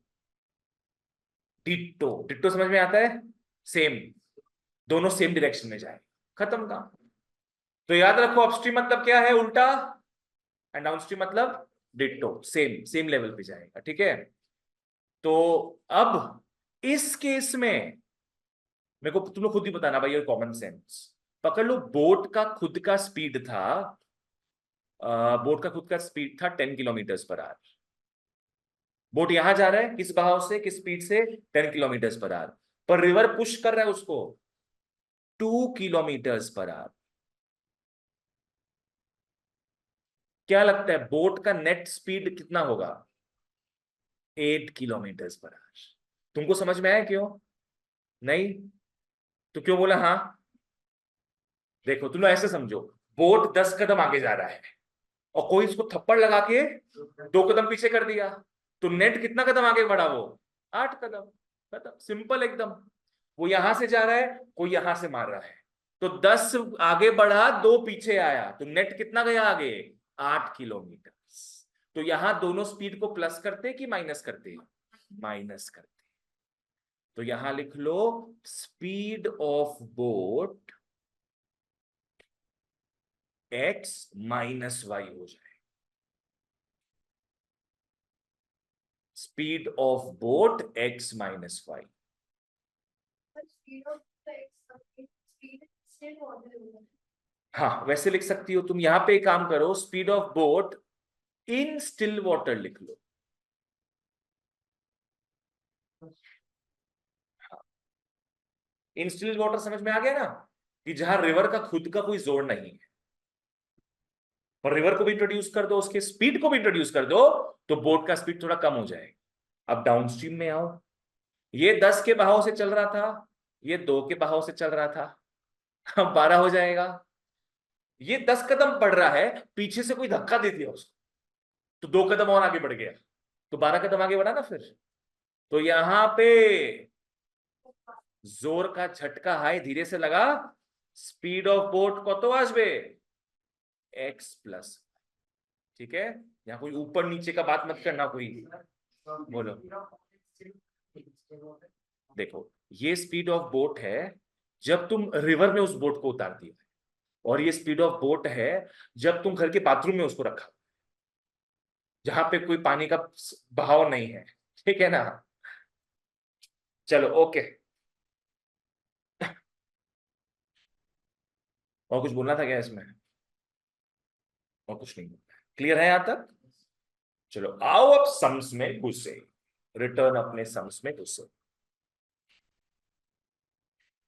डिट्टो डिट्टो समझ में आता है? सेम, दोनों सेम डायरेक्शन में जाए, खत्म काम। तो याद रखो अपस्ट्रीम मतलब क्या है? उल्टा। एंड डाउनस्ट्रीम मतलब डिट्टो, सेम सेम लेवल पे जाएगा। ठीक है, तो अब इस केस में मेरे को तुम लोग खुद ही बताना भाई, ये कॉमन सेंस। पकड़ लो, बोट का खुद का स्पीड था, बोट का खुद का स्पीड था 10 किलोमीटर पर आवर। बोट यहां जा रहा है किस बहाव से, किस स्पीड से? 10 किलोमीटर पर आवर। पर रिवर पुश कर रहा है उसको 2 किलोमीटर पर आवर। क्या लगता है बोट का नेट स्पीड कितना होगा? 8 किलोमीटर पर आवर। तुमको समझ में आया क्यों? नहीं तो क्यों बोला हाँ? देखो तुम लोग ऐसे समझो, बोट 10 कदम आगे जा रहा है और कोई इसको थप्पड़ लगा के 2 कदम पीछे कर दिया, तो नेट कितना कदम आगे बढ़ा? वो 8 कदम। खत्म, सिंपल एकदम। वो यहां से जा रहा है, कोई यहां से मार रहा है, तो 10 आगे बढ़ा, 2 पीछे आया, तो नेट कितना गया आगे? 8 किलोमीटर। तो यहां दोनों स्पीड को प्लस करते कि माइनस करते? माइनस करते। तो यहां लिख लो speed of boat x minus y हो जाए। Speed of boat x minus y. हाँ वैसे लिख सकती हो तुम। यहां पे एक काम करो, speed of boat in still water लिख लो। इन स्टिल वाटर समझ में आ गया ना, कि जहां रिवर का खुद का कोई जोर नहीं है, और रिवर को भी इंट्रोड्यूस कर दो, उसके स्पीड को भी इंट्रोड्यूस कर दो, तो बोट का स्पीड थोड़ा कम हो जाएगा। अब डाउनस्ट्रीम में आओ, ये 10 के बहाव से चल रहा था, ये 2 के बहाव से चल रहा था, अब 12 हो जाएगा। ये 10 कदम बढ़ रहा है, पीछे से कोई धक्का दे दिया उसको, तो 2 कदम और आगे बढ़ गया, तो 12 कदम आगे बढ़ा ना फिर। तो यहां पे जोर का झटका हाई धीरे से लगा, स्पीड ऑफ बोट कत आसबे? x plus. ठीक है, यहाँ कोई ऊपर नीचे का बात मत करना कोई। बोलो। देखो ये स्पीड ऑफ बोट है जब तुम रिवर में उस बोट को उतार दिया, और ये स्पीड ऑफ बोट है जब तुम घर के बाथरूम में उसको रखा, जहां पे कोई पानी का बहाव नहीं है। ठीक है ना? चलो ओके। और कुछ बोलना था क्या इसमें? और कुछ नहीं, क्लियर है यहां तक? चलो आओ अब सम्स में घुसे, रिटर्न अपने सम्स में घुसे।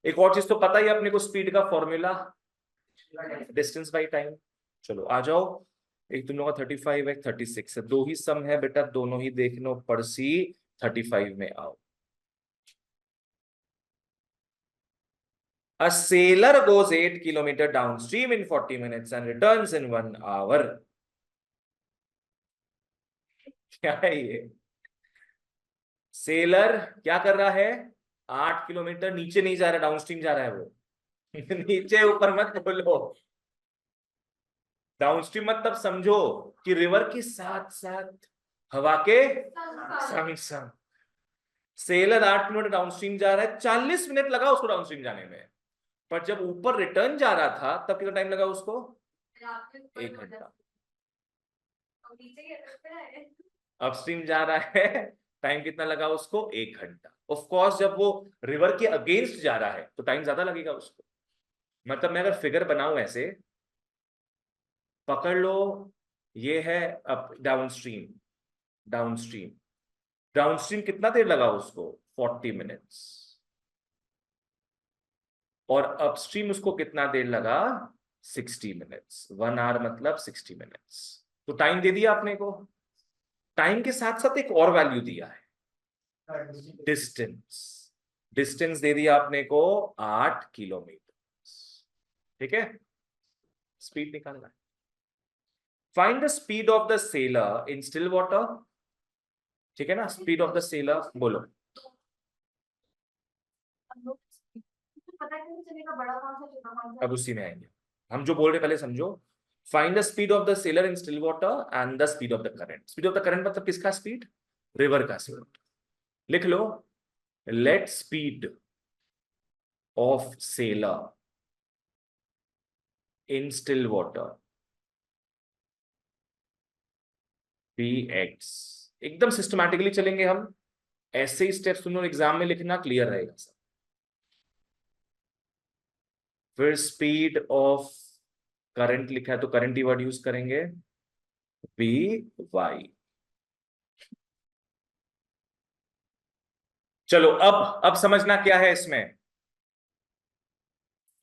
एक और चीज तो पता ही है अपने को, स्पीड का फॉर्मूला डिस्टेंस बाई टाइम। चलो आ जाओ, एक तुम लोग का 35 है, 36 है, 2 ही सम है बेटा, दोनों ही देख लो पड़सी। 35 में आओ। A sailor goes 8 kilometer downstream in 40 minutes and returns in 1 hour. क्या है ये? सेलर क्या कर रहा है? 8 किलोमीटर नीचे नहीं जा रहा, डाउनस्ट्रीम जा रहा है वो। नीचे ऊपर मत बोलो, डाउनस्ट्रीम मतलब समझो कि रिवर के साथ साथ हवा के संग संग। सेलर 8 किलोमीटर डाउनस्ट्रीम जा रहा है, 40 मिनट लगा उसको डाउनस्ट्रीम जाने में, पर जब ऊपर रिटर्न जा रहा था तब कितना टाइम लगा उसको? 1 घंटा। अपस्ट्रीम जा रहा है, टाइम कितना लगा उसको? 1 घंटा। ऑफ कोर्स जब वो रिवर के अगेंस्ट जा रहा है तो टाइम ज्यादा लगेगा उसको। मतलब मैं अगर फिगर बनाऊं ऐसे, पकड़ लो, ये है अप डाउनस्ट्रीम, डाउनस्ट्रीम डाउनस्ट्रीम कितना देर लगा उसको? 40 मिनट्स। और अपस्ट्रीम उसको कितना देर लगा? 60 मिनट्स। 1 आवर मतलब 60 मिनट्स। तो टाइम दे दिया आपने को, टाइम के साथ साथ एक और वैल्यू दिया है, डिस्टेंस। डिस्टेंस दे दिया आपने को 8 किलोमीटर। ठीक है, स्पीड निकालना है। Find the speed of the sailor in still water. ठीक है ना, स्पीड ऑफ द सेलर बोलो। पता कैसे चलेगा बड़ा कौन सा छोटा कौन सा? अब उसी में आएंगे, हम जो बोल रहे पहले समझो। Find the speed of the sailor in still water and the speed of the current. Speed of the current मतलब किसका स्पीड? रिवर का स्पीड। लिख लो, let speed of sailor in still water be x. एकदम systematically चलेंगे हम, ऐसे ही steps तुम लोग एग्जाम में लिखना, क्लियर रहेगा सब। फिर स्पीड ऑफ करंट लिखा है तो करंट ही वर्ड यूज करेंगे, बी वाई। चलो अब समझना क्या है इसमें।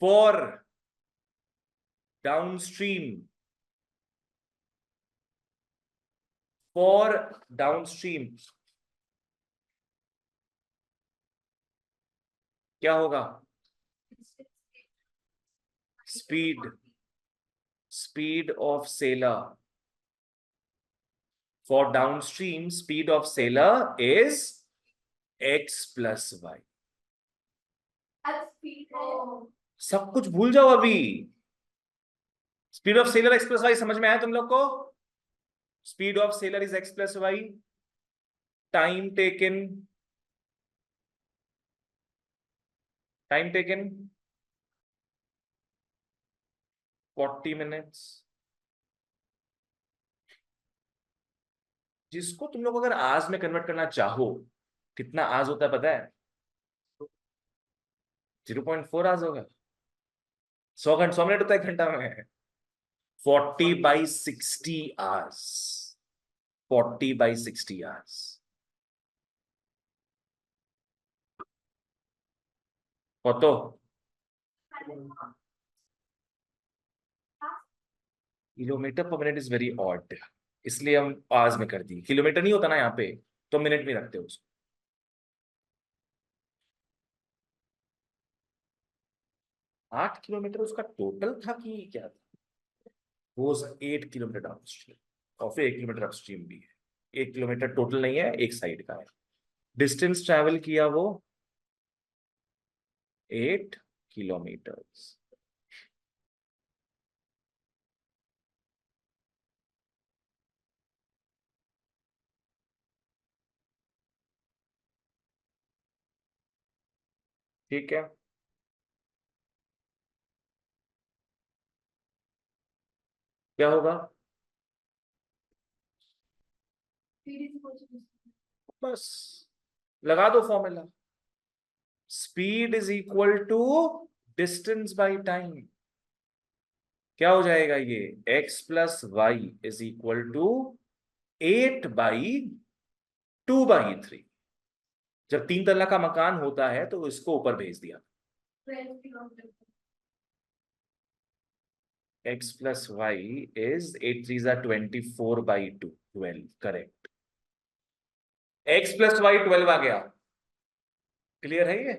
फॉर डाउनस्ट्रीम, फॉर डाउनस्ट्रीम क्या होगा? Speed, speed of sailor for downstream, speed of sailor is x plus y. सब कुछ भूल जाओ अभी। Speed of sailor x plus y समझ में आया तुम लोग को? Speed of sailor is x plus y. Time taken, time taken 40 minutes. जिसको तुम लोग अगर आज में कन्वर्ट करना चाहो, कितना आज होता है पता है? 0.4 आज होगा। 100 मिनट होता है एक घंटा में। 40/60 आवर्स, 40/60 आवर्स। কত? किलोमीटर पर मिनट इज वेरी ऑड, इसलिए हम आवर्स में कर दी। किलोमीटर नहीं होता ना यहाँ पे, तो मिनट में रखते हो उसको। 8 किलोमीटर उसका टोटल था कि क्या था? वो 8 किलोमीटर डाउनस्ट्रीम और फिर 1 किलोमीटर अपस्ट्रीम भी है। 1 किलोमीटर टोटल नहीं है, एक साइड का है। डिस्टेंस ट्रेवल किया वो 8 किलोमीटर। ठीक है, क्या होगा? बस लगा दो formula, speed is equal to distance by time. क्या हो जाएगा ये? x plus y is equal to 8/2/3। जब 3 तल्ला का मकान होता है तो इसको ऊपर भेज दिया। x plus y is 8 3 = 24/2, 12, correct. x plus y 12 आ गया। क्लियर है ये?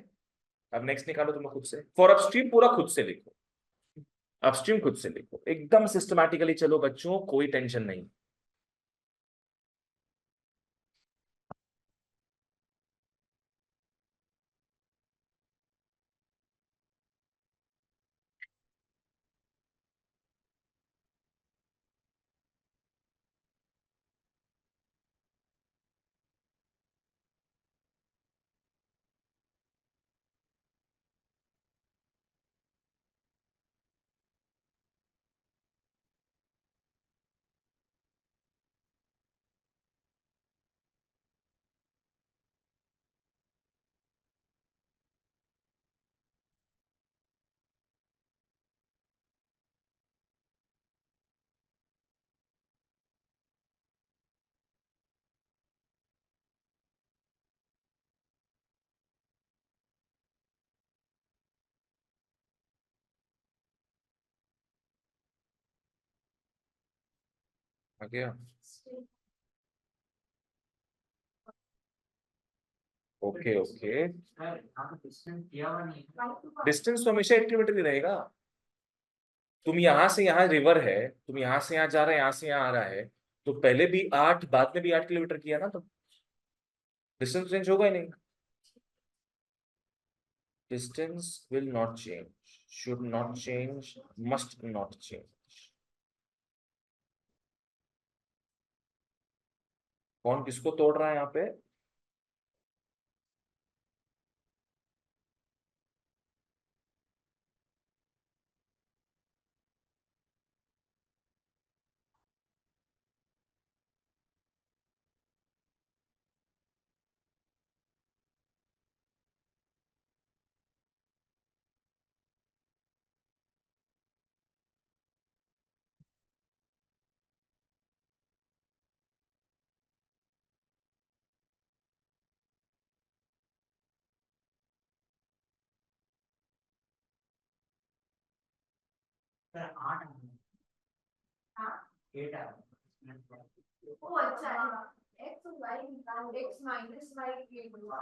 अब नेक्स्ट निकालो तुम लोग खुद से। फॉर अपस्ट्रीम पूरा खुद से लिखो, अपस्ट्रीम खुद से लिखो, एकदम सिस्टमैटिकली चलो बच्चों, कोई टेंशन नहीं। आ गया? ओके ओके, सर यहाँ पे डिस्टेंस दिया हुआ नहीं है। डिस्टेंस तो हमेशा 8 किलोमीटर ही रहेगा। तुम यहां से यहाँ रिवर है, तुम यहां से यहाँ जा रहे हैं, यहां से यहाँ आ रहा है, तो पहले भी 8, बाद में भी 8 किलोमीटर किया ना, तो डिस्टेंस चेंज होगा ही नहीं। Distance will not change, should not change, must not change. कौन किसको तोड़ रहा है यहाँ पे? सर 8 हाँ 8 आ वो अच्छा है। एक्स और वाई निकाल, एक्स माइनस वाई ये बोला।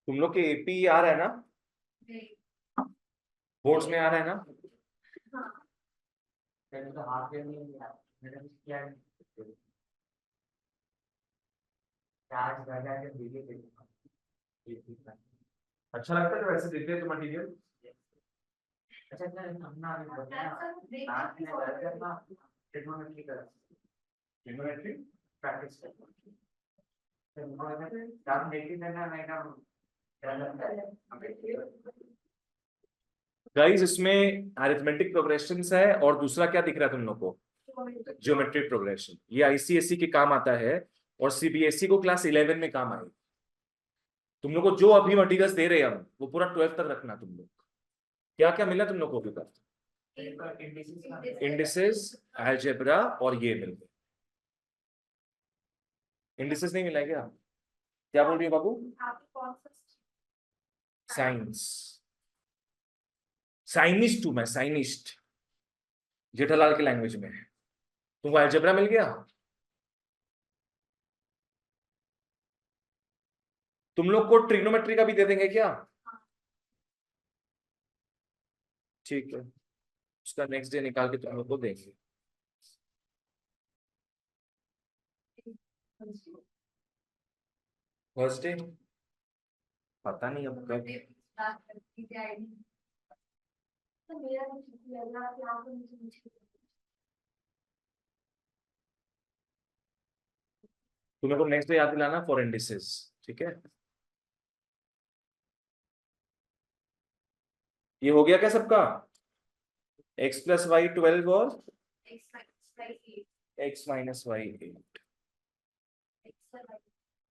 तुम लोग के एपी आ रहा है ना, बोर्ड्स में आ रहा है ना? हाँ मैंने तो हाफ ईयर नहीं किया, मैंने कुछ किया नहीं। चार्ज कर जाके दीजिए देखो। अच्छा लगता है वैसे देते हैं तो मटेरियल। अच्छा सर हमने अभी बताया लास्ट में कर करना ट्रिग्नोमेट्री कर ट्रिग्नोमेट्री प्रैक्टिस करना। तो उनको अगर काम देखी करना मैं काम गाइस, इसमें अरिथमेटिक प्रोग्रेशंस है और दूसरा क्या दिख रहा है तुम लोग को? Geometric progression. ये आईसीएसई के काम आता है और सीबीएसई को क्लास 11 में काम आएगा। तुम लोग को जो अभी मटेरियल्स दे रहे हैं हम, वो पूरा 12 तक रखना तुम लोग। क्या क्या मिला तुम लोग को अभी तक? इंडिसेस, अलजेब्रा और ये मिल गए। इंडिसेस नहीं मिला है क्या? क्या बोल रही हो बाबू? आपको कौन सा साइंस, साइनिस्ट हूं मैं, साइनिस्ट, जेठालाल के लैंग्वेज में। तुमको अलजेब्रा मिल गया? तुम लोग को ट्रिग्नोमेट्री का भी दे देंगे क्या? ठीक है, उसका नेक्स्ट डे निकाल के तुम लोग को देंगे। थर्सडे पता नहीं अब कब। तो मेरा कुछ लग रहा है कि आप मुझे मुश्किल तुम्हें को नेक्स्ट डे याद दिलाना फॉर इंडिसेस, ठीक है? ये हो गया क्या सबका? x प्लस वाई 12 और x minus y 8,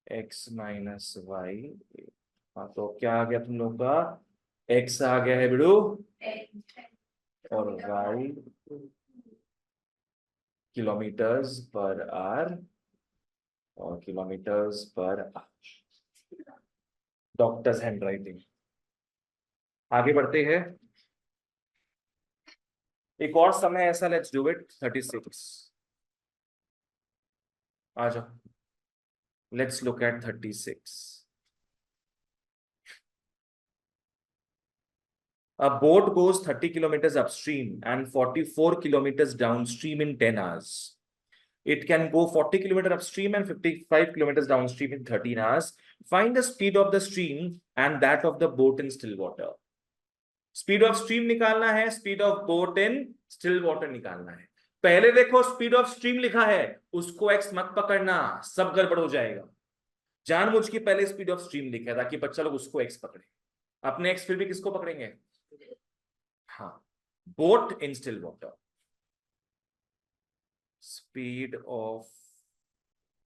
x minus y. हाँ, तो क्या आ गया तुम लोग का? x आ गया है बिड़ू, और y किलोमीटर्स पर आवर, और kilometres per hour. Doctors hand writing. आगे बढ़ते हैं। एक और समय ऐसा, लेट्स डू इट 36। आ जाओ, let's look at 36। A boat goes 30 kilometers upstream and 44 kilometers downstream in 10 hours. It can go 40 kilometers upstream and 55 kilometers downstream in 13 hours. Find the speed of the stream and that of the boat in still water. Speed of stream निकालना है, speed of boat in still water निकालना है। पहले देखो speed of stream लिखा है, उसको x मत पकड़ना, सब गड़बड़ हो जाएगा। जानबूझ के पहले स्पीड ऑफ स्ट्रीम लिखा है ताकि बच्चा लोग उसको एक्स पकड़े। अपने एक्स फिर भी किसको पकड़ेंगे? हाँ, boat in still water. Speed of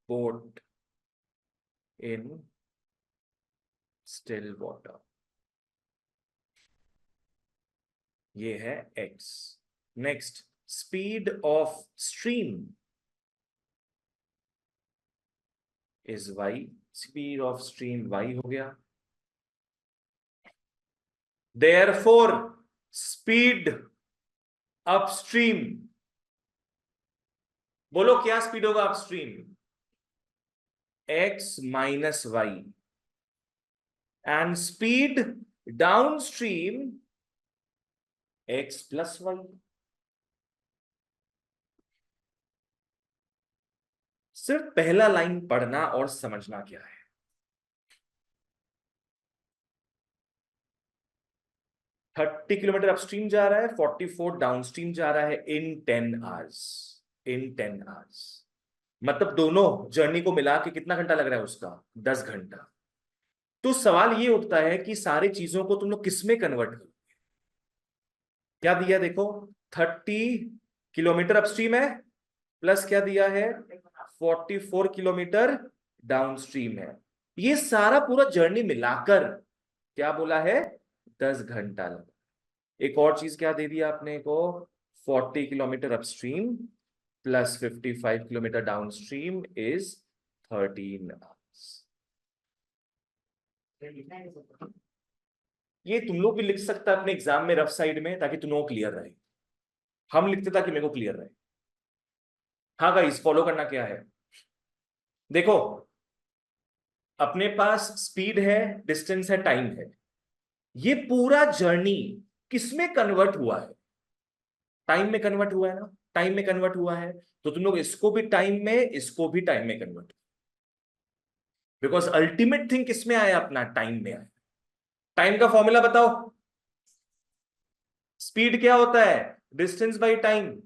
boat in still water, ये है x। Next, speed of stream is y। Speed of stream y हो गया। Therefore, speed अपस्ट्रीम, बोलो क्या स्पीड होगा upstream? x minus y, and speed downstream x plus y. सिर्फ पहला line पढ़ना और समझना क्या है। 30 किलोमीटर अपस्ट्रीम जा रहा है, 44 डाउनस्ट्रीम जा रहा है इन 10 आवर्स। इन 10 आवर्स मतलब दोनों जर्नी को मिला के कितना घंटा लग रहा है उसका? 10 घंटा। तो सवाल ये उठता है कि सारी चीजों को तुम लोग किसमें कन्वर्ट करो? क्या दिया देखो, 30 किलोमीटर अपस्ट्रीम है, प्लस क्या दिया है, 44 किलोमीटर डाउनस्ट्रीम है। ये सारा पूरा जर्नी मिलाकर क्या बोला है? 10 घंटा लगा। एक और चीज क्या दे दिया आपने को, 40 kilometre upstream plus 55 kilometre downstream is 13 hours. ये तुम लोग भी लिख सकता है अपने एग्जाम में रफ साइड में, ताकि तुम लोग क्लियर रहे। हम लिखते ताकि मेरे को क्लियर रहे। हाँ गाइस, फॉलो करना क्या है, देखो अपने पास स्पीड है, डिस्टेंस है, टाइम है। ये पूरा जर्नी किसमें कन्वर्ट हुआ है? टाइम में कन्वर्ट हुआ है ना। टाइम में कन्वर्ट हुआ है तो तुम लोग इसको भी टाइम में, इसको भी टाइम में कन्वर्ट, बिकॉज अल्टीमेट थिंग किसमें आया अपना? टाइम में आया। टाइम का फॉर्मूला बताओ। स्पीड क्या होता है? Distance by time.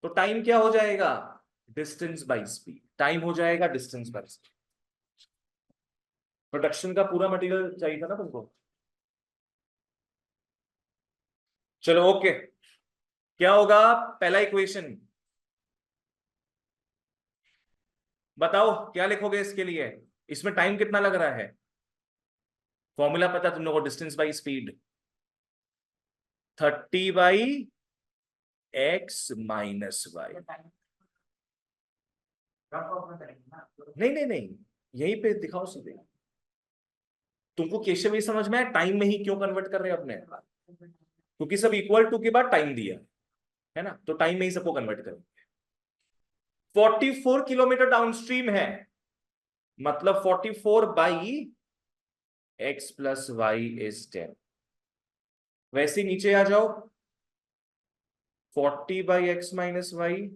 तो टाइम क्या हो जाएगा? Distance by speed. टाइम हो जाएगा डिस्टेंस बाई स्पीड। प्रोडक्शन का पूरा मटेरियल चाहिए था ना तुमको। चलो ओके, क्या होगा पहला इक्वेशन? बताओ क्या लिखोगे इसके लिए? इसमें टाइम कितना लग रहा है? फॉर्मूला पता तुम लोगों को, डिस्टेंस बाई स्पीड, 30/x-y। नहीं नहीं नहीं, यहीं पे दिखाओ सीधे। तुमको केशव ये समझ में आया टाइम में ही क्यों कन्वर्ट कर रहे हैं अपने? क्योंकि सब इक्वल टू के बाद टाइम दिया है ना, तो टाइम में ही सबको कन्वर्ट करेंगे। 44 किलोमीटर डाउनस्ट्रीम है, मतलब 44/x+y इज 10। वैसे नीचे आ जाओ, 40/x-y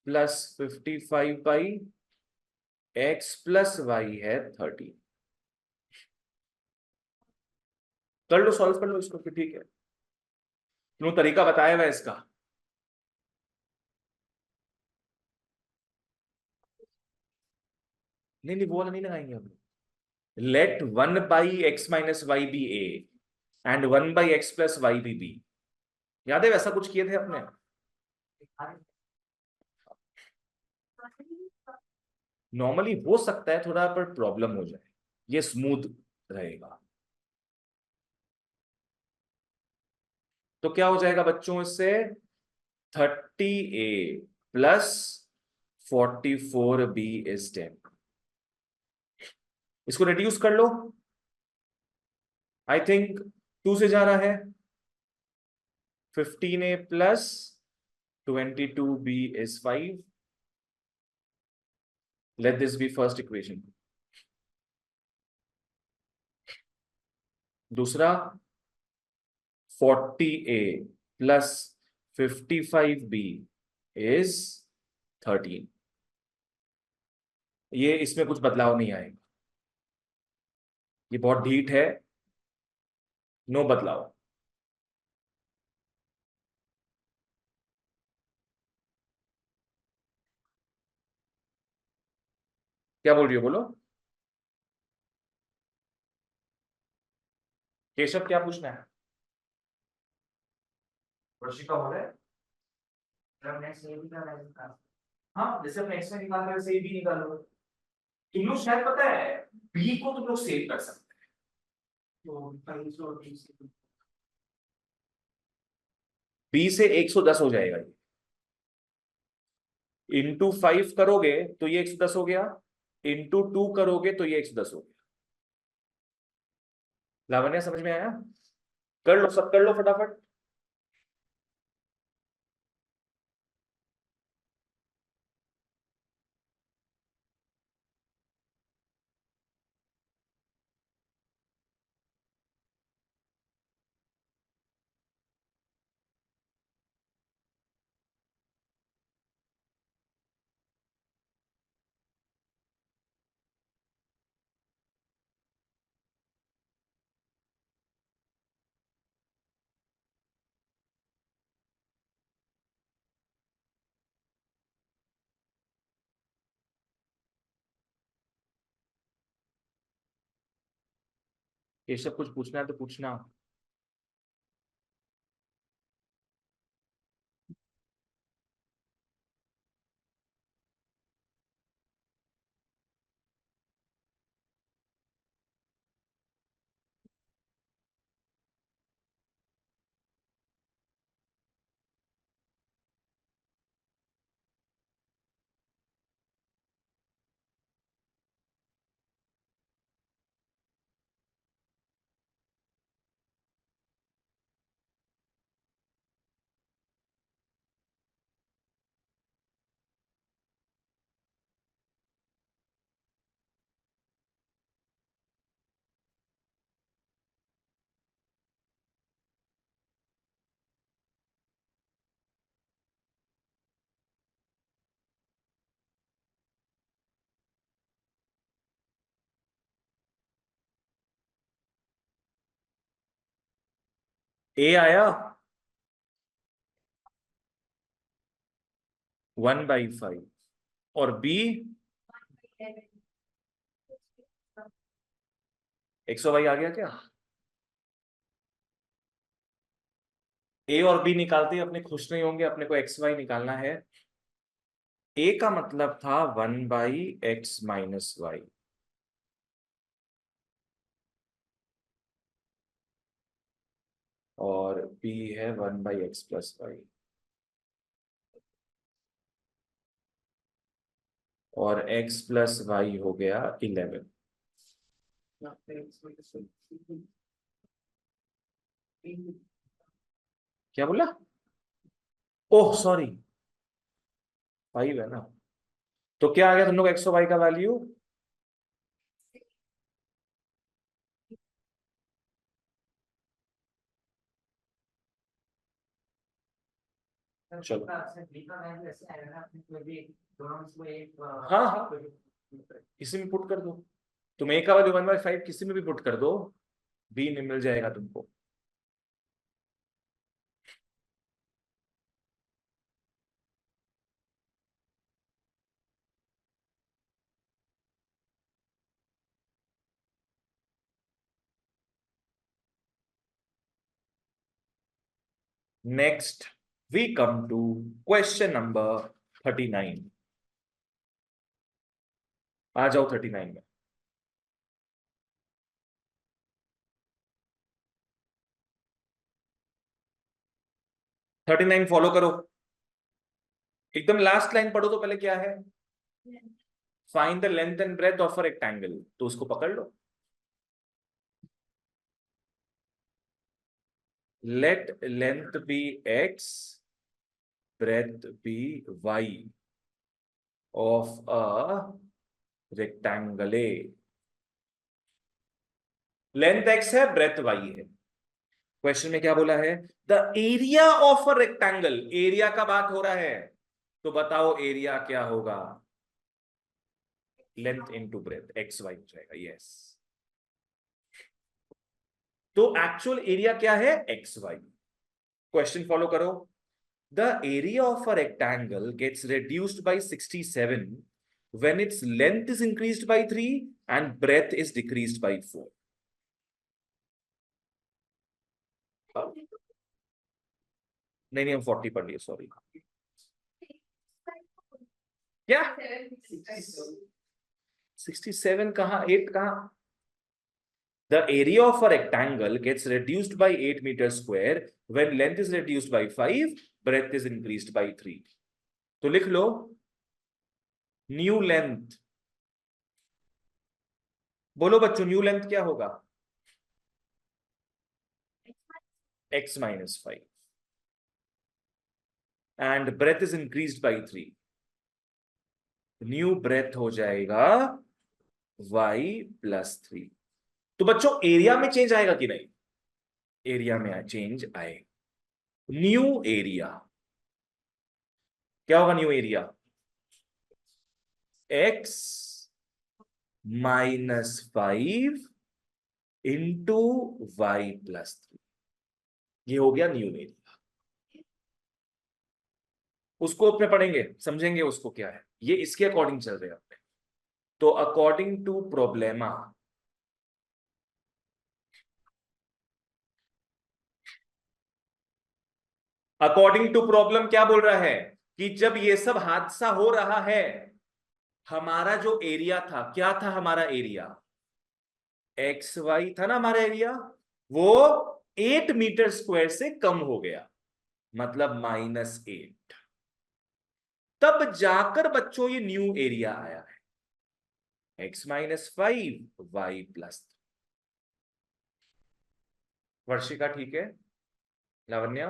प्लस 55/x+y है 30। कर लो, सॉल्व कर लो इसको फिर, ठीक है। तुमने तरीका बताया हुआ है इसका। नहीं नहीं, वो वाला नहीं लगाएंगे हम। Let 1/x-y b a and 1/x+y b b. याद है वैसा कुछ किए थे अपने? नॉर्मली हो सकता है थोड़ा, पर प्रॉब्लम हो जाए, ये स्मूथ रहेगा। तो क्या हो जाएगा बच्चों इससे? 30a plus 44b is 10। इसको रिड्यूस कर लो, आई थिंक 2 से जा रहा है। 15a plus 22b is 5. Let this be first equation. दूसरा 40a plus 55b is 13. ये इसमें कुछ बदलाव नहीं आएगा, ये बहुत ढीठ है, नो बदलाव। क्या बोल रही हो बोलो? केशव क्या पूछना है? वर्षिका बोल रहे हैं? हाँ, जैसे अपने एक्स में निकाल रहे वैसे बी निकालो। तुम लोग शायद पता है बी को तुम लोग सेव कर सकते हैं। तो बी से 110 हो जाएगा ये। इंटू 5 करोगे तो ये 110 हो गया, इंटू 2 करोगे तो ये 110 हो गया। लावण्या समझ में आया? कर लो, सब कर लो फटाफट। ये सब कुछ पूछना है तो पूछना। ए आया 1/5 और बी 100y आ गया क्या? ए और बी निकालते ही अपने खुश नहीं होंगे, अपने को एक्स वाई निकालना है। ए का मतलब था 1/x-y और बी है 1/x+y और x+y हो गया 11। क्या बोला? ओह सॉरी, 5 है ना। तो क्या आ गया तुम लोग एक्स और वाई का वैल्यू? चलो हाँ हाँ, किसी में पुट कर दो। तुम ए का वैल्यू 1/5 किसी में भी पुट कर दो, बी में मिल जाएगा तुमको। Next we come to question number 39। आ जाओ 39 में। 39 फॉलो करो। एकदम लास्ट लाइन पढ़ो तो पहले क्या है? Find the length and breadth of a rectangle, तो उसको पकड़ लो। Let length be x, breadth be y of a rectangle A। Length x है, ब्रेथ y है। क्वेश्चन में क्या बोला है? The area of a rectangle, area का बात हो रहा है, तो बताओ एरिया क्या होगा? Length into breadth, x y हो जाएगा। यस, तो एक्चुअल एरिया क्या है? X y. क्वेश्चन फॉलो करो। The area of a rectangle gets reduced by 67 when its length is increased by 3 and breadth is decreased by 4. नहीं नहीं, हम 40 पढ़ लिए, सॉरी। क्या 67 कहाँ, 8 कहाँ? The area of a rectangle gets reduced by 8 meters square when length is reduced by 5, breadth is increased by 3. तो लिख लो न्यू लेंथ। बोलो बच्चों, न्यू लेंथ क्या होगा? x-5 and breadth is increased by 3। New breadth हो जाएगा y+3। तो बच्चों एरिया में चेंज आएगा कि नहीं? एरिया में चेंज आएगा। न्यू एरिया क्या होगा? New area x-5 into y+3, ये हो गया न्यू एरिया। उसको अपने पढ़ेंगे, समझेंगे उसको क्या है। ये इसके अकॉर्डिंग चल रहे हैं अपने। तो according to problem, according to problem क्या बोल रहा है कि जब ये सब हादसा हो रहा है, हमारा जो एरिया था, क्या था हमारा एरिया, एक्स वाई था ना हमारा एरिया, वो 8 मीटर स्क्वायर से कम हो गया, मतलब -8। तब जाकर बच्चों ये न्यू एरिया आया है, x-5 y+। वर्षिका ठीक है, लावण्या,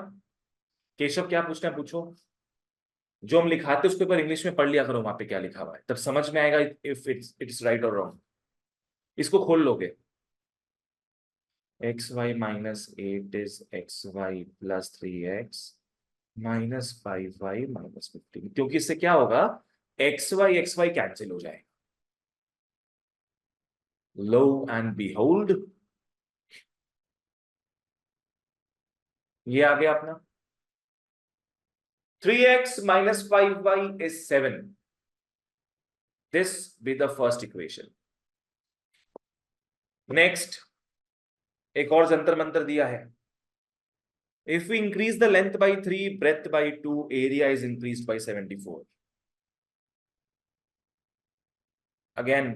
केशव क्या पूछना है पूछो। जो हम लिखाते उसके ऊपर इंग्लिश में पढ़ लिया करो, वहां पे क्या लिखा हुआ है, तब समझ में आएगा इफ इट्स राइट और रॉन्ग। इसको खोल लोगे, xy-8 इज xy+3x -5y-15, क्योंकि इससे क्या होगा, xy कैंसिल हो जाएगा। लो एंड behold, ये आ गया अपना 3x - 5y is 7। This be the first equation। Next, एक और जंतर मंतर दिया है। If we increase the length by 3, breadth by 2, area is increased by 74। Again,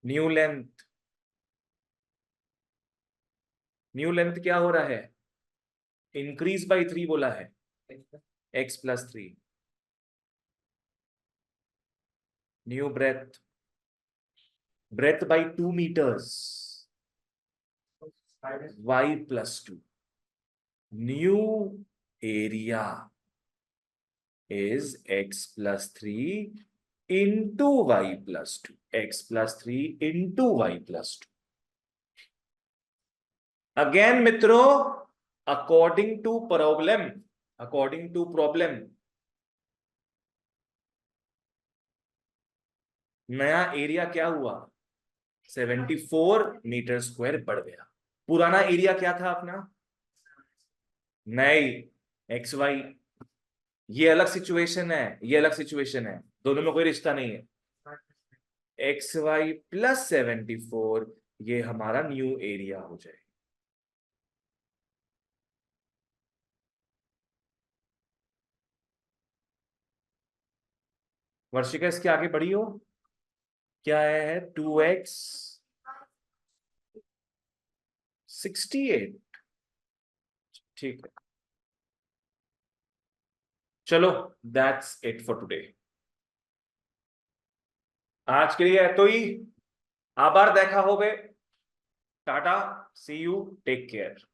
new length क्या हो रहा है, इंक्रीज बाई 3 बोला है, x+3। New breadth by 2 meters, y+2। New area is x+3 into y+2, x+3 into y+2। Again मित्रों, according to problem, नया area क्या हुआ, 74 मीटर स्क्वायर बढ़ गया। पुराना एरिया क्या था अपना, नहीं, एक्स वाई। ये अलग सिचुएशन है, ये अलग सिचुएशन है, दोनों में कोई रिश्ता नहीं है। xy+74, ये हमारा न्यू एरिया हो जाए। वर्षिका इसके आगे बढ़ी हो, क्या है 2x 68, ठीक है। चलो, दैट्स इट फॉर टुडे। आज के लिए तो ही, आभार देखा होवे, टाटा, सी यू, टेक केयर।